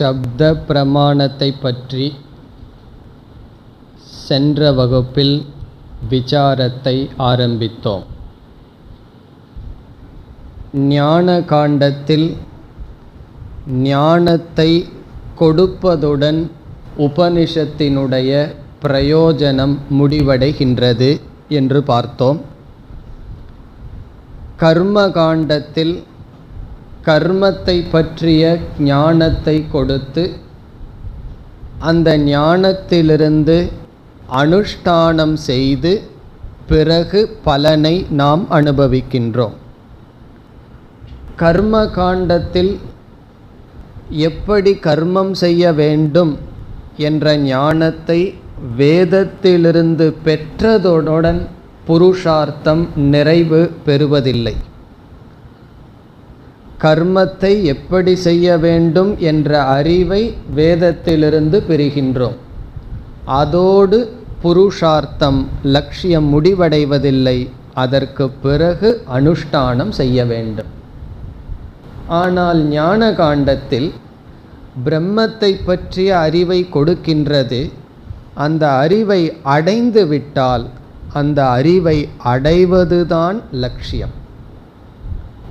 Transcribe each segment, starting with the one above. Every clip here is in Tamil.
சப்த பிரமாணத்தை பற்றி சென்ற வகுப்பில் விசாரத்தை ஆரம்பித்தோம். ஞான காண்டத்தில் ஞானத்தை கொடுப்பதுடன் உபனிஷத்தினுடைய பிரயோஜனம் முடிவடைகின்றது என்று பார்த்தோம். கர்ம காண்டத்தில் கர்மத்தை பற்றிய ஞானத்தை கொடுத்து அந்த ஞானத்திலிருந்து அனுஷ்டானம் செய்து பிறகு பலனை நாம் அனுபவிக்கின்றோம். கர்ம காண்டத்தில் எப்படி கர்மம் செய்ய வேண்டும் என்ற ஞானத்தை வேதத்திலிருந்து பெற்றதுடன் புருஷார்த்தம் நிறைவு பெறுவதில்லை. கர்மத்தை எப்படி செய்ய வேண்டும் என்ற அறிவை வேதத்திலிருந்து பெறுகின்றோம். அதோடு புருஷார்த்தம் லட்சியம் முடிவடைவதில்லை. அதற்கு பிறகு அனுஷ்டானம் செய்ய வேண்டும். ஆனால் ஞான காண்டத்தில் பிரம்மத்தை பற்றிய அறிவை கொடுக்கின்றது. அந்த அறிவை அடைந்து விட்டால் அந்த அறிவை அடைவதுதான் லட்சியம்.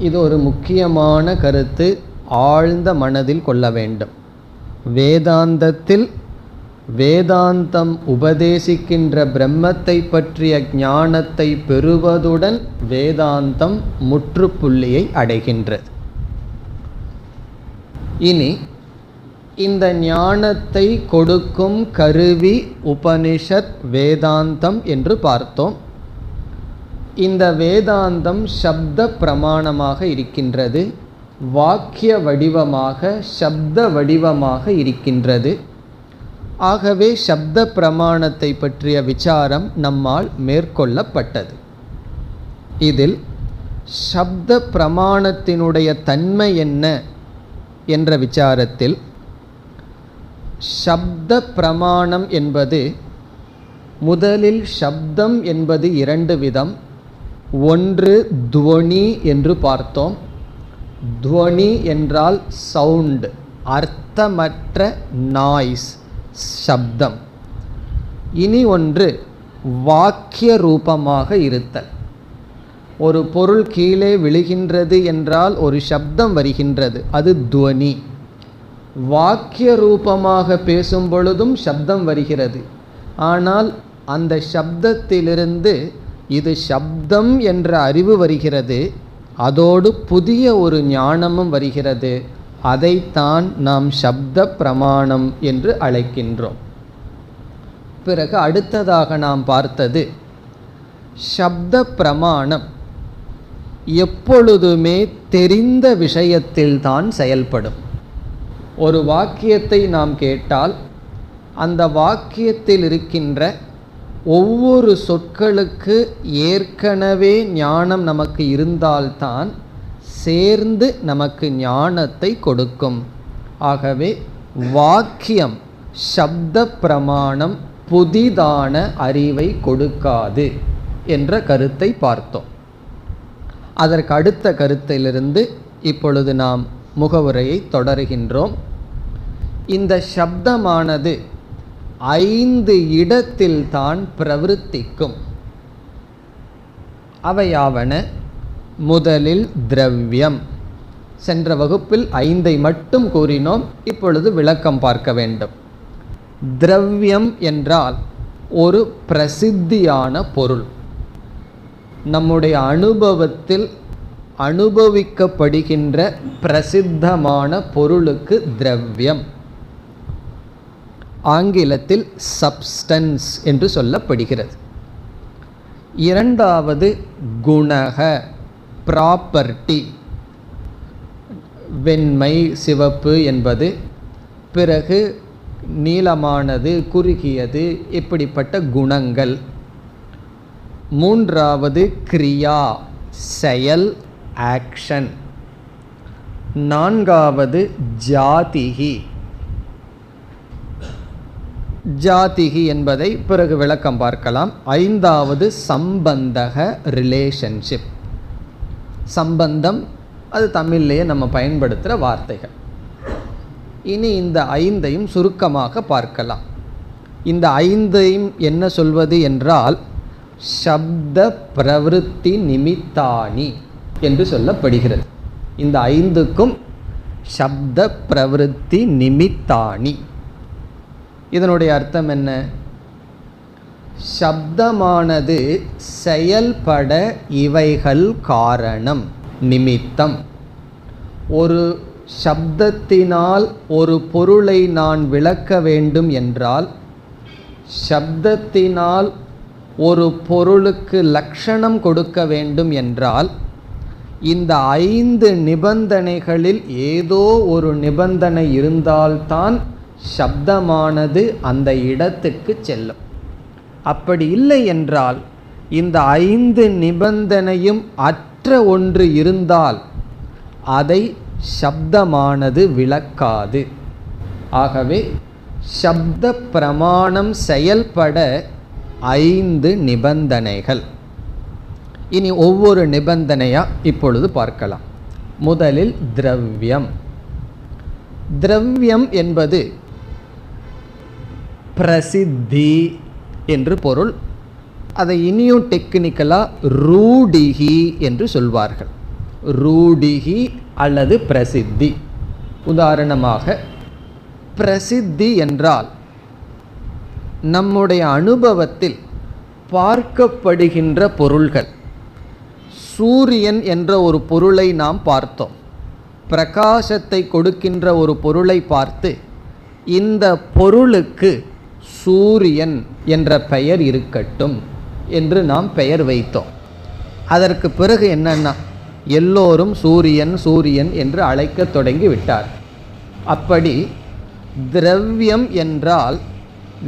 இது ஒரு முக்கியமான கருத்து, ஆழ்ந்த மனதில் கொள்ள வேண்டும். வேதாந்தத்தில் வேதாந்தம் உபதேசிக்கின்ற பிரம்மத்தை பற்றிய ஞானத்தை பெறுவதுடன் வேதாந்தம் முற்றுப்புள்ளியை அடைகின்றது. இனி இந்த ஞானத்தை கொடுக்கும் கருவி உபனிஷத் வேதாந்தம் என்று பார்த்தோம். இந்த வேதாந்தம் சப்த பிரமாணமாக இருக்கின்றது, வாக்கிய வடிவமாக சப்த வடிவமாக இருக்கின்றது. ஆகவே சப்த பிரமாணத்தை பற்றிய விசாரம் நம்மால் மேற்கொள்ளப்பட்டது. இதில் சப்த பிரமாணத்தினுடைய தன்மை என்ன என்ற விசாரத்தில் சப்த பிரமாணம் என்பது, முதலில் சப்தம் என்பது இரண்டு விதம். ஒன்று துவனி என்று பார்த்தோம். துவனி என்றால் சவுண்ட், அர்த்தமற்ற நாய்ஸ், சப்தம். இனி ஒன்று வாக்கிய ரூபமாக இருத்தல். ஒரு பொருள் கீழே விழுகின்றது என்றால் ஒரு சப்தம் வருகின்றது, அது துவனி. வாக்கிய ரூபமாக பேசும் பொழுதும் சப்தம் வருகிறது. ஆனால் அந்த சப்தத்திலிருந்து இது சப்தம் என்ற அறிவு வருகிறது, அதோடு புதிய ஒரு ஞானமும் வருகிறது. அதைத்தான் நாம் சப்த பிரமாணம் என்று அழைக்கின்றோம். பிறகு அடுத்ததாக நாம் பார்த்தது, சப்த பிரமாணம் எப்பொழுதுமே தெரிந்த விஷயத்தில்தான் செயல்படும். ஒரு வாக்கியத்தை நாம் கேட்டால் அந்த வாக்கியத்தில் இருக்கின்ற ஒவ்வொரு சொற்களுக்கு ஏற்கனவே ஞானம் நமக்கு இருந்தால்தான் சேர்ந்து நமக்கு ஞானத்தை கொடுக்கும். ஆகவே வாக்கியம் சப்த பிரமாணம் புதிதான அறிவை கொடுக்காது என்ற கருத்தை பார்த்தோம். அதற்கு அடுத்த கருத்திலிருந்து இப்பொழுது நாம் முகவுரையை தொடருகின்றோம். இந்த சப்தமானது 5 இடத்தில்தான் பிரவருத்திக்கும். அவையாவன, முதலில் திரவியம். சென்ற வகுப்பில் 5 மட்டும் கூறினோம், இப்பொழுது விளக்கம் பார்க்க வேண்டும். திரவியம் என்றால் ஒரு பிரசித்தியான பொருள். நம்முடைய அனுபவத்தில் அனுபவிக்கப்படுகின்ற பிரசித்தமான பொருளுக்கு திரவியம். ஆங்கிலத்தில் சப்ஸ்டன்ஸ் என்று சொல்லப்படுகிறது. இரண்டாவது குணக, ப்ராப்பர்ட்டி. வெண்மை, சிவப்பு என்பது. பிறகு நீளமானது, குறுகியது, இப்படிப்பட்ட குணங்கள். மூன்றாவது கிரியா, செயல், ஆக்ஷன். நான்காவது ஜாதிகி. ஜாதிகி என்பதை பிறகு விளக்கம் பார்க்கலாம். ஐந்தாவது சம்பந்தக, ரிலேஷன்ஷிப். சம்பந்தம் அது தமிழ்லேயே நம்ம பயன்படுத்துகிற வார்த்தைகள். இனி இந்த ஐந்தையும் சுருக்கமாக பார்க்கலாம். இந்த ஐந்தையும் என்ன சொல்வது என்றால் சப்த பிரவிருத்தி நிமித்தானி என்று சொல்லப்படுகிறது. இந்த ஐந்துக்கும் சப்த பிரவிருத்தி நிமித்தானி. இதனுடைய அர்த்தம் என்ன? சப்தமானது செயல்பட இவைகள் காரணம், நிமித்தம். ஒரு சப்தத்தினால் ஒரு பொருளை நான் விளக்க வேண்டும் என்றால், சப்தத்தினால் ஒரு பொருளுக்கு லட்சணம் கொடுக்க வேண்டும் என்றால், இந்த 5 நிபந்தனைகளில் ஏதோ ஒரு நிபந்தனை இருந்தால்தான் சப்தமானது அந்த இடத்துக்கு செல்லும். அப்படி இல்லை என்றால், இந்த 5 நிபந்தனையும் அற்ற ஒன்று இருந்தால் அதை சப்தமானது விளக்காது. ஆகவே சப்த பிரமாணம் செயல்பட 5 நிபந்தனைகள். இனி ஒவ்வொரு நிபந்தனையா இப்பொழுது பார்க்கலாம். முதலில் திரவியம். திரவியம் என்பது பிரசித்தி என்று பொருள். அதை இனியும் டெக்னிக்கலாக ரூடிகி என்று சொல்வார்கள். ரூடிகி அல்லது பிரசித்தி. உதாரணமாக பிரசித்தி என்றால் நம்முடைய அனுபவத்தில் பார்க்கப்படுகின்ற பொருள்கள். சூரியன் என்ற ஒரு பொருளை நாம் பார்த்தோம். பிரகாசத்தை கொடுக்கின்ற ஒரு பொருளை பார்த்து இந்த பொருளுக்கு சூரியன் என்ற பெயர் இருக்கட்டும் என்று நாம் பெயர் வைத்தோம். அதற்கு பிறகு என்னன்னா, எல்லோரும் சூரியன் சூரியன் என்று அழைக்க தொடங்கி விட்டார். அப்படி திரவியம் என்றால்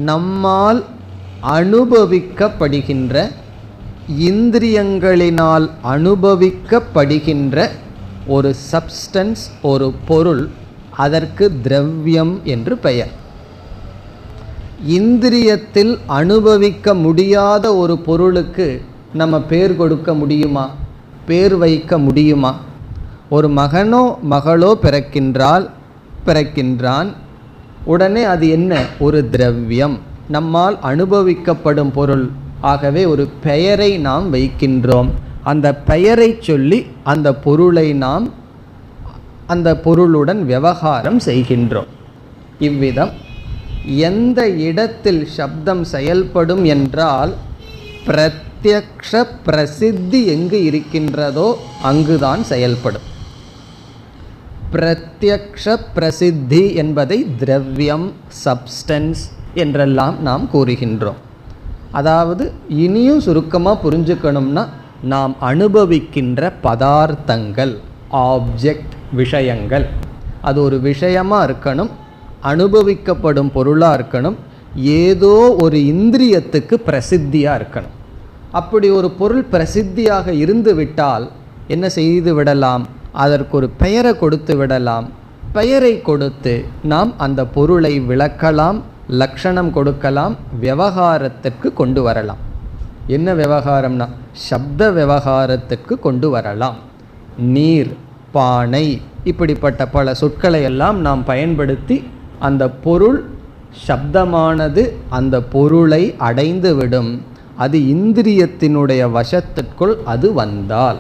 நம்மால் அனுபவிக்கப்படுகின்ற, இந்திரியங்களினால் அனுபவிக்கப்படுகின்ற ஒரு சப்ஸ்டன்ஸ், ஒரு பொருள், அதற்கு திரவியம் என்று பெயர். இந்திரியத்தில் அனுபவிக்க முடியாத ஒரு பொருளுக்கு நம்ம பேர் கொடுக்க முடியுமா? பேர் வைக்க முடியுமா? ஒரு மகனோ மகளோ பிறக்கின்றான், உடனே அது என்ன? ஒரு திரவியம், நம்மால் அனுபவிக்கப்படும் பொருள். ஆகவே ஒரு பெயரை நாம் வைக்கின்றோம். அந்த பெயரை சொல்லி அந்த பொருளை நாம் அந்த பொருளுடன் விவகாரம் செய்கின்றோம். இவ்விதம் எந்த இடத்தில் சப்தம் செயல்படும் என்றால், பிரத்யக்ஷ பிரசித்தி எங்கு இருக்கின்றதோ அங்குதான் செயல்படும். பிரத்யக்ஷ பிரசித்தி என்பதை திரவியம், சப்ஸ்டன்ஸ் என்றெல்லாம் நாம் கூறுகின்றோம். அதாவது இனியும் சுருக்கமாக புரிஞ்சுக்கணும்னா, நாம் அனுபவிக்கின்ற பதார்த்தங்கள், ஆப்ஜெக்ட், விஷயங்கள், அது ஒரு விஷயமாக இருக்கணும், அனுபவிக்கப்படும் பொருளாக இருக்கணும், ஏதோ ஒரு இந்திரியத்துக்கு பிரசித்தியாக இருக்கணும். அப்படி ஒரு பொருள் பிரசித்தியாக இருந்து விட்டால் என்ன செய்து விடலாம்? அதற்கு ஒரு பெயரை கொடுத்து விடலாம். பெயரை கொடுத்து நாம் அந்த பொருளை விளக்கலாம், லட்சணம் கொடுக்கலாம், விவகாரத்திற்கு கொண்டு வரலாம். என்ன விவகாரம்னா சப்த விவகாரத்திற்கு கொண்டு வரலாம். நீர், பானை, இப்படிப்பட்ட பல சொற்களை எல்லாம் நாம் பயன்படுத்தி அந்த பொருள் சப்தமானது அந்த பொருளை அடைந்துவிடும். அது இந்திரியத்தினுடைய வசத்திற்குள் அது வந்தால்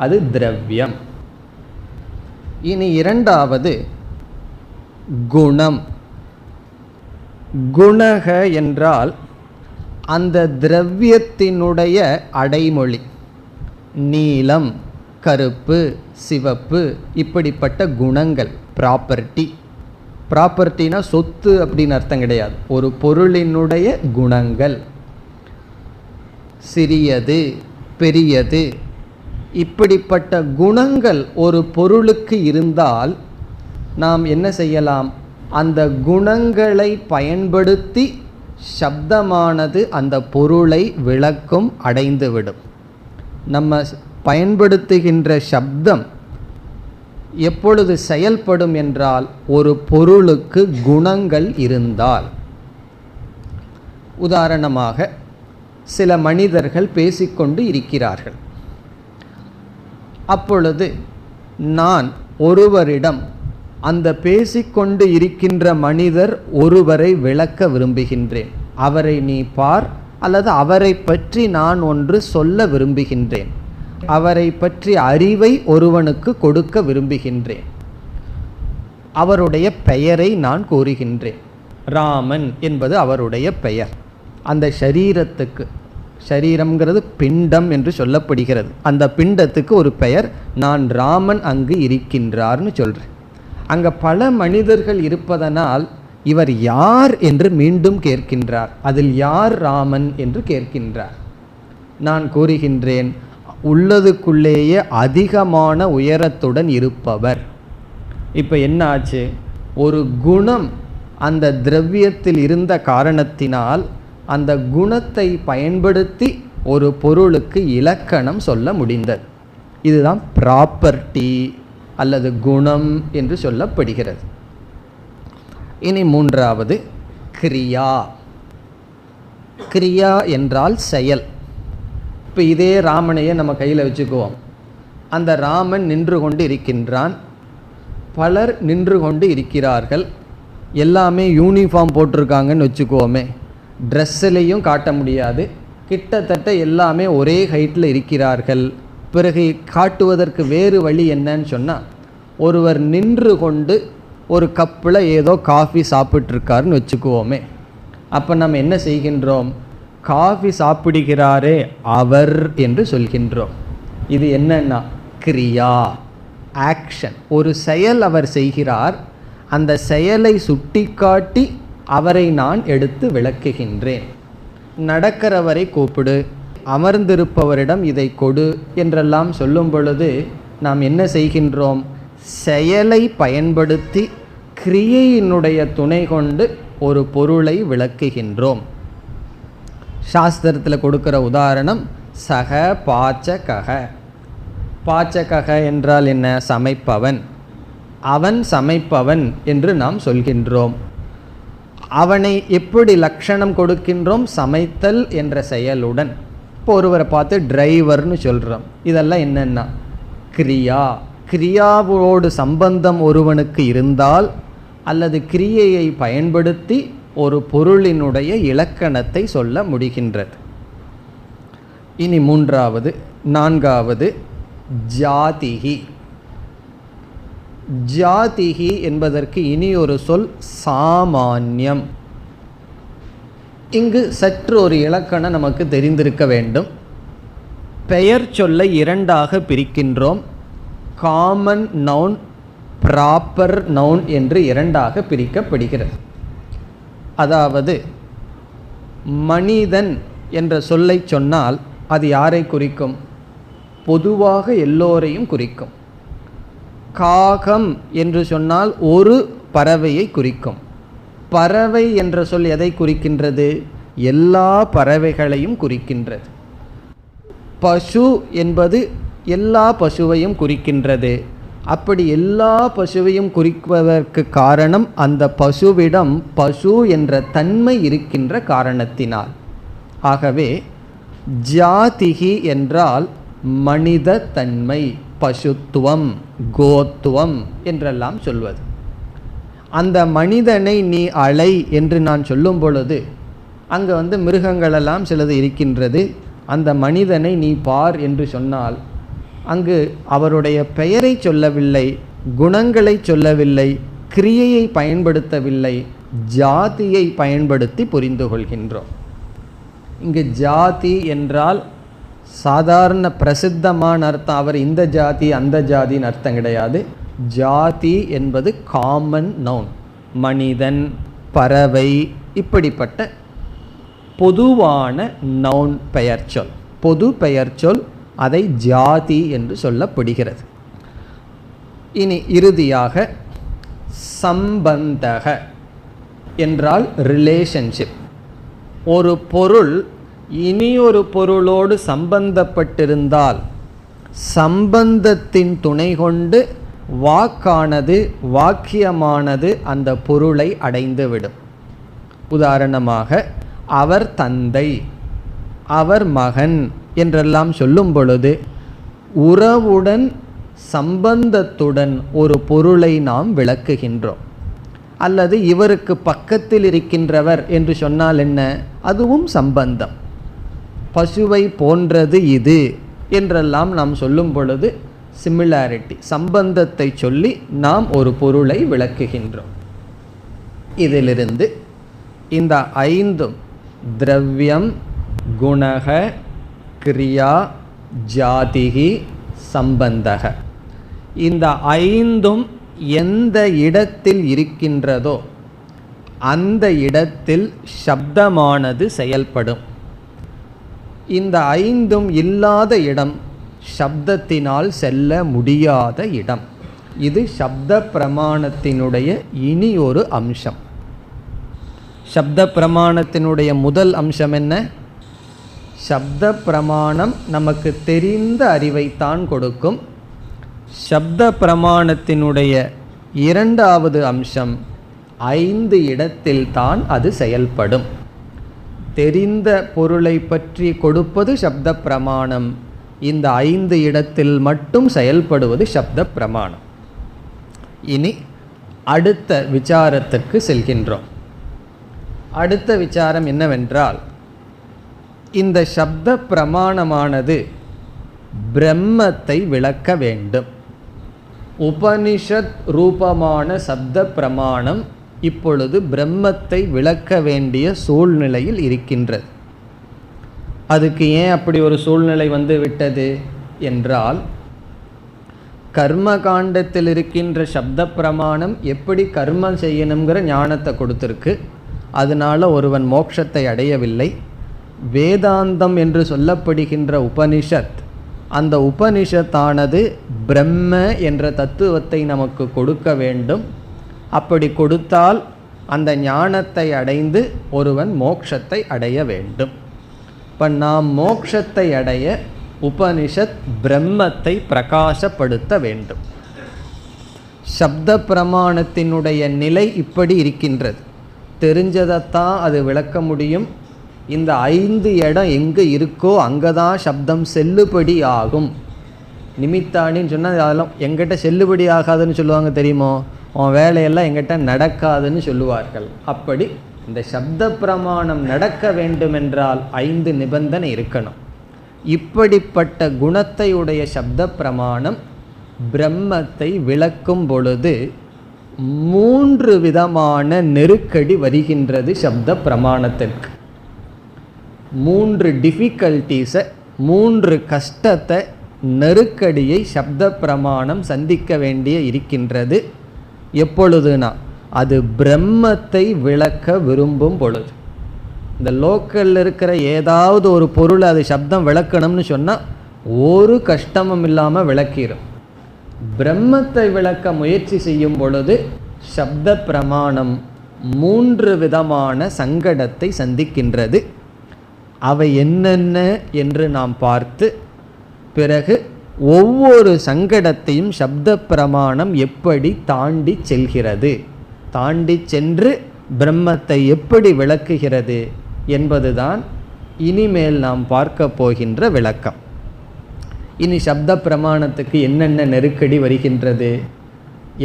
அது திரவியம். இனி இரண்டாவது குணம். குணக என்றால் அந்த திரவியத்தினுடைய அடைமொழி. நீலம், கருப்பு, சிவப்பு, இப்படிப்பட்ட குணங்கள், ப்ராப்பர்ட்டி. ப்ராப்பர்ட்டினா சொத்து அப்படின்னு அர்த்தம் கிடையாது. ஒரு பொருளினுடைய குணங்கள், சிறியது, பெரியது, இப்படிப்பட்ட குணங்கள் ஒரு பொருளுக்கு இருந்தால் நாம் என்ன செய்யலாம்? அந்த குணங்களை பயன்படுத்தி சப்தமானது அந்த பொருளை விளக்கும், அடைந்துவிடும். நம்ம பயன்படுத்துகின்ற சப்தம் எப்பொழுது செயல்படும் என்றால், ஒரு பொருளுக்கு குணங்கள் இருந்தால். உதாரணமாக சில மனிதர்கள் பேசிக்கொண்டு இருக்கிறார்கள். அப்பொழுது நான் ஒருவரிடம் அந்த பேசிக்கொண்டு இருக்கின்ற மனிதர் ஒருவரை விளக்க விரும்புகின்றேன், அவரை நீ பார், அல்லது அவரை பற்றி நான் ஒன்று சொல்ல விரும்புகின்றேன், அவரை பற்றி அறிவை ஒருவனுக்கு கொடுக்க விரும்புகின்றேன், அவருடைய பெயரை நான் கூறுகின்றேன். ராமன் என்பது அவருடைய பெயர். அந்த ஷரீரத்துக்கு, ஷரீரம்ங்கிறது பிண்டம் என்று சொல்லப்படுகிறது, அந்த பிண்டத்துக்கு ஒரு பெயர். நான் ராமன் அங்கு இருக்கின்றார்னு சொல்கிறேன். அங்கே பல மனிதர்கள் இருப்பதனால் இவர் யார் என்று மீண்டும் கேட்கின்றார். அதில் யார் ராமன் என்று கேட்கின்றார். நான் கூறுகின்றேன், உள்ளதுக்குள்ளேயே அதிகமான உயரத்துடன் இருப்பவர். இப்போ என்ன ஆச்சு? ஒரு குணம் அந்த திரவியத்தில் இருந்த காரணத்தினால் அந்த குணத்தை பயன்படுத்தி ஒரு பொருளுக்கு இலக்கணம் சொல்ல முடிந்தது. இதுதான் ப்ராப்பர்ட்டி அல்லது குணம் என்று சொல்லப்படுகிறது. இனி மூன்றாவது கிரியா. கிரியா என்றால் செயல். இப்போ இதே ராமனையே நம்ம கையில் வச்சுக்குவோம். அந்த ராமன் நின்று கொண்டு இருக்கின்றான், பலர் நின்று கொண்டு இருக்கிறார்கள், எல்லாமே யூனிஃபார்ம் போட்டிருக்காங்கன்னு வச்சுக்குவோமே. ட்ரெஸ்ஸிலையும் காட்ட முடியாது, கிட்டத்தட்ட எல்லாமே ஒரே ஹைட்டில் இருக்கிறார்கள். பிறகு காட்டுவதற்கு வேறு வழி என்னன்னு சொன்னால், ஒருவர் நின்று கொண்டு ஒரு கப்பில் ஏதோ காஃபி சாப்பிட்ருக்காருன்னு வச்சுக்குவோமே. அப்போ நம்ம என்ன செய்கின்றோம்? காஃபி சாப்பிடுகிறாரே அவர் என்று சொல்கின்றோம். இது என்னன்னா கிரியா, ஆக்ஷன். ஒரு செயல் அவர் செய்கிறார், அந்த செயலை சுட்டிக்காட்டி அவரை நான் எடுத்து விளக்குகின்றேன். நடக்கிறவரை கூப்பிடு, அமர்ந்திருப்பவரிடம் இதை கொடு என்றெல்லாம் சொல்லும் பொழுது நாம் என்ன செய்கின்றோம்? செயலை பயன்படுத்தி கிரியையினுடைய துணை கொண்டு ஒரு பொருளை விளக்குகின்றோம். சாஸ்திரத்தில் கொடுக்கிற உதாரணம் சக பாச்சக. பாச்சக என்றால் என்ன? சமைப்பவன். அவன் சமைப்பவன் என்று நாம் சொல்கின்றோம். அவனை எப்படி லட்சணம் கொடுக்கின்றோம்? சமைத்தல் என்ற செயலுடன். இப்போ ஒருவரை பார்த்து டிரைவர்னு சொல்கிறோம். இதெல்லாம் என்னென்னா கிரியா. கிரியாவோடு சம்பந்தம் ஒருவனுக்கு இருந்தால் அல்லது கிரியையை பயன்படுத்தி ஒரு பொருளினுடைய இலக்கணத்தை சொல்ல முடிகின்றது. இனி நான்காவது ஜாதிஹி. ஜாதிஹி என்பதற்கு இனி ஒரு சொல் சாமான்யம். இங்கு சற்று ஒரு இலக்கணம் நமக்கு தெரிந்திருக்க வேண்டும். பெயர் சொல்லை இரண்டாக பிரிக்கின்றோம். காமன் நவுன், ப்ராப்பர் நவுன் என்று இரண்டாக பிரிக்கப்படுகிறது. அதாவது மனிதன் என்ற சொல்லை சொன்னால் அது யாரை குறிக்கும்? பொதுவாக எல்லோரையும் குறிக்கும். காகம் என்று சொன்னால் ஒரு பறவையை குறிக்கும். பறவை என்ற சொல் எதை குறிக்கின்றது? எல்லா பறவைகளையும் குறிக்கின்றது. பசு என்பது எல்லா பசுவையும் குறிக்கின்றது. அப்படி எல்லா பசுவையும் குறிப்பதற்கு காரணம் அந்த பசுவிடம் பசு என்ற தன்மை இருக்கின்ற காரணத்தினால். ஆகவே ஜாதிகி என்றால் மனித தன்மை, பசுத்துவம், கோத்துவம் என்றெல்லாம் சொல்வது. அந்த மனிதனை நீ அலை என்று நான் சொல்லும் பொழுது அங்கே மிருகங்களெல்லாம் சிலது இருக்கின்றது. அந்த மனிதனை நீ பார் என்று சொன்னால் அங்கு அவருடைய பெயரை சொல்லவில்லை, குணங்களை சொல்லவில்லை, கிரியையை பயன்படுத்தவில்லை, ஜாதியை பயன்படுத்தி புரிந்து கொள்கின்றோம். இங்கு ஜாதி என்றால் சாதாரண பிரசித்தமான அர்த்தம், அவர் இந்த ஜாதி அந்த ஜாதின்னு அர்த்தம் கிடையாது. ஜாதி என்பது காமன் நவுன், மனிதன், பறவை, இப்படிப்பட்ட பொதுவான நவுன் பெயர் சொல், பொது பெயர் சொல். அதை ஜாதி என்று சொல்லப்படுகிறது. இனி இறுதியாக சம்பந்தக என்றால் ரிலேஷன்ஷிப். ஒரு பொருள் இனி ஒரு பொருளோடு சம்பந்தப்பட்டிருந்தால் சம்பந்தத்தின் துணை கொண்டு வாக்கானது, வாக்கியமானது அந்த பொருளை அடைந்துவிடும். உதாரணமாக அவர் தந்தை, அவர் மகன் என்றெல்லாம் சொல்லும் பொழுது உறவுடன் சம்பந்தத்துடன் ஒரு பொருளை நாம் விளக்குகின்றோம். அல்லது இவருக்கு பக்கத்தில் இருக்கின்றவர் என்று சொன்னால் என்ன, அதுவும் சம்பந்தம். பசுவை போன்றது இது என்றெல்லாம் நாம் சொல்லும் பொழுது சிமிலாரிட்டி, சம்பந்தத்தை சொல்லி நாம் ஒரு பொருளை விளக்குகின்றோம். இதிலிருந்து இந்த ஐந்தும் திரவியம், குணக, கிரியா, ஜாதிகி, சம்பந்தக, இந்த ஐந்தும் எந்த இடத்தில் இருக்கின்றதோ அந்த இடத்தில் சப்தமானது செயல்படும். இந்த ஐந்தும் இல்லாத இடம் சப்தத்தினால் செல்ல முடியாத இடம். இது சப்த பிரமாணத்தினுடைய இனி ஒரு அம்சம். சப்த பிரமாணத்தினுடைய முதல் அம்சம் என்ன? சப்த பிரமாணம் நமக்கு தெரிந்த அறிவைத்தான் கொடுக்கும். சப்த பிரமாணத்தினுடைய இரண்டாவது அம்சம், ஐந்து இடத்தில் தான் அது செயல்படும். தெரிந்த பொருளை பற்றி கொடுப்பது சப்த பிரமாணம், இந்த ஐந்து இடத்தில் மட்டும் செயல்படுவது சப்த பிரமாணம். இனி அடுத்த விசாரத்திற்கு செல்கின்றோம். அடுத்த விசாரம் என்னவென்றால், இந்த சப்த பிரமாணமானது பிரம்மத்தை விளக்க வேண்டும். உபனிஷத் ரூபமான சப்த பிரமாணம் இப்பொழுது பிரம்மத்தை விளக்க வேண்டிய சூழ்நிலையில் இருக்கின்றது. அதுக்கு ஏன் அப்படி ஒரு சூழ்நிலை வந்து விட்டது என்றால், கர்மகாண்டத்தில் இருக்கின்ற சப்த பிரமாணம் எப்படி கர்மம் செய்யணுங்கிற ஞானத்தை கொடுத்துருக்கு. அதனால் ஒருவன் மோட்சத்தை அடையவில்லை. வேதாந்தம் என்று சொல்லப்படுகின்ற உபனிஷத், அந்த உபனிஷத்தானது பிரம்ம என்ற தத்துவத்தை நமக்கு கொடுக்க வேண்டும். அப்படி கொடுத்தால் அந்த ஞானத்தை அடைந்து ஒருவன் மோட்சத்தை அடைய வேண்டும். இப்போ நாம் மோட்சத்தை அடைய உபனிஷத் பிரம்மத்தை பிரகாசப்படுத்த வேண்டும். சப்த பிரமாணத்தினுடைய நிலை இப்படி இருக்கின்றது. தெரிஞ்சதைத்தான் அது விளக்க முடியும். இந்த ஐந்து இடம் எங்கே இருக்கோ அங்கே தான் சப்தம் செல்லுபடி ஆகும். நிமித்தானின்னு சொன்னால் அதெல்லாம் எங்கிட்ட செல்லுபடி ஆகாதுன்னு சொல்லுவாங்க தெரியுமோ, உன் வேலையெல்லாம் எங்கிட்ட நடக்காதுன்னு சொல்லுவார்கள். அப்படி இந்த சப்த பிரமாணம் நடக்க வேண்டுமென்றால் ஐந்து நிபந்தனை இருக்கணும். இப்படிப்பட்ட குணத்தை உடைய சப்த பிரமாணம் பிரம்மத்தை விளக்கும் பொழுது மூன்று விதமான நெருக்கடி வருகின்றது. சப்த பிரமாணத்திற்கு மூன்று டிஃபிகல்ட்டிஸை, மூன்று கஷ்டத்தை, நெருக்கடியை சப்த பிரமாணம் சந்திக்க வேண்டிய இருக்கின்றது. எப்பொழுதுனா அது பிரம்மத்தை விளக்க விரும்பும் பொழுது. இந்த லோக்கலில் இருக்கிற ஏதாவது ஒரு பொருள் அது சப்தம் விளக்கணும்னு சொன்னால் ஒரு கஷ்டமும் இல்லாமல் விளக்கிடும். பிரம்மத்தை விளக்க முயற்சி செய்யும் பொழுது சப்த பிரமாணம் மூன்று விதமான சங்கடத்தை சந்திக்கின்றது. அவை என்னென்ன என்று நாம் பார்த்து பிறகு ஒவ்வொரு சங்கடத்தையும் சப்த பிரமாணம் எப்படி தாண்டி செல்கிறது, தாண்டி சென்று பிரம்மத்தை எப்படி விளக்குகிறது என்பதுதான் இனிமேல் நாம் பார்க்க போகின்ற விளக்கம். இனி சப்த பிரமாணத்துக்கு என்னென்ன நெருக்கடி வருகின்றது?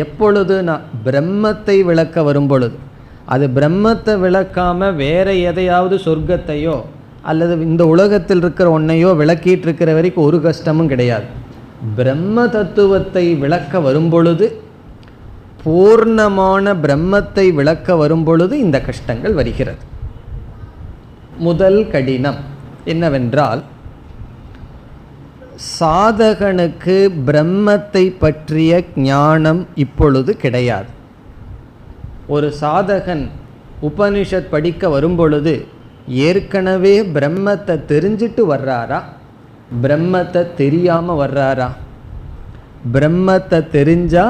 எப்பொழுது நான் பிரம்மத்தை விளக்க வரும் பொழுது, அது பிரம்மத்தை விளக்காமல் வேற எதையாவது சொர்க்கத்தையோ அல்லது இந்த உலகத்தில் இருக்கிற ஒன்றையோ விளக்கிட்டு இருக்கிற வரைக்கும் ஒரு கஷ்டமும் கிடையாது. பிரம்ம தத்துவத்தை விளக்க வரும் பொழுது, பூர்ணமான பிரம்மத்தை விளக்க வரும் பொழுது இந்த கஷ்டங்கள் வருகிறது. முதல் கடினம் என்னவென்றால், சாதகனுக்கு பிரம்மத்தை பற்றிய ஞானம் இப்பொழுது கிடையாது. ஒரு சாதகன் உபனிஷத் படிக்க வரும் பொழுது ஏற்கனவே பிரம்மத்தை தெரிஞ்சிட்டு வர்றாரா, பிரம்மத்தை தெரியாமல் வர்றாரா? பிரம்மத்தை தெரிஞ்சா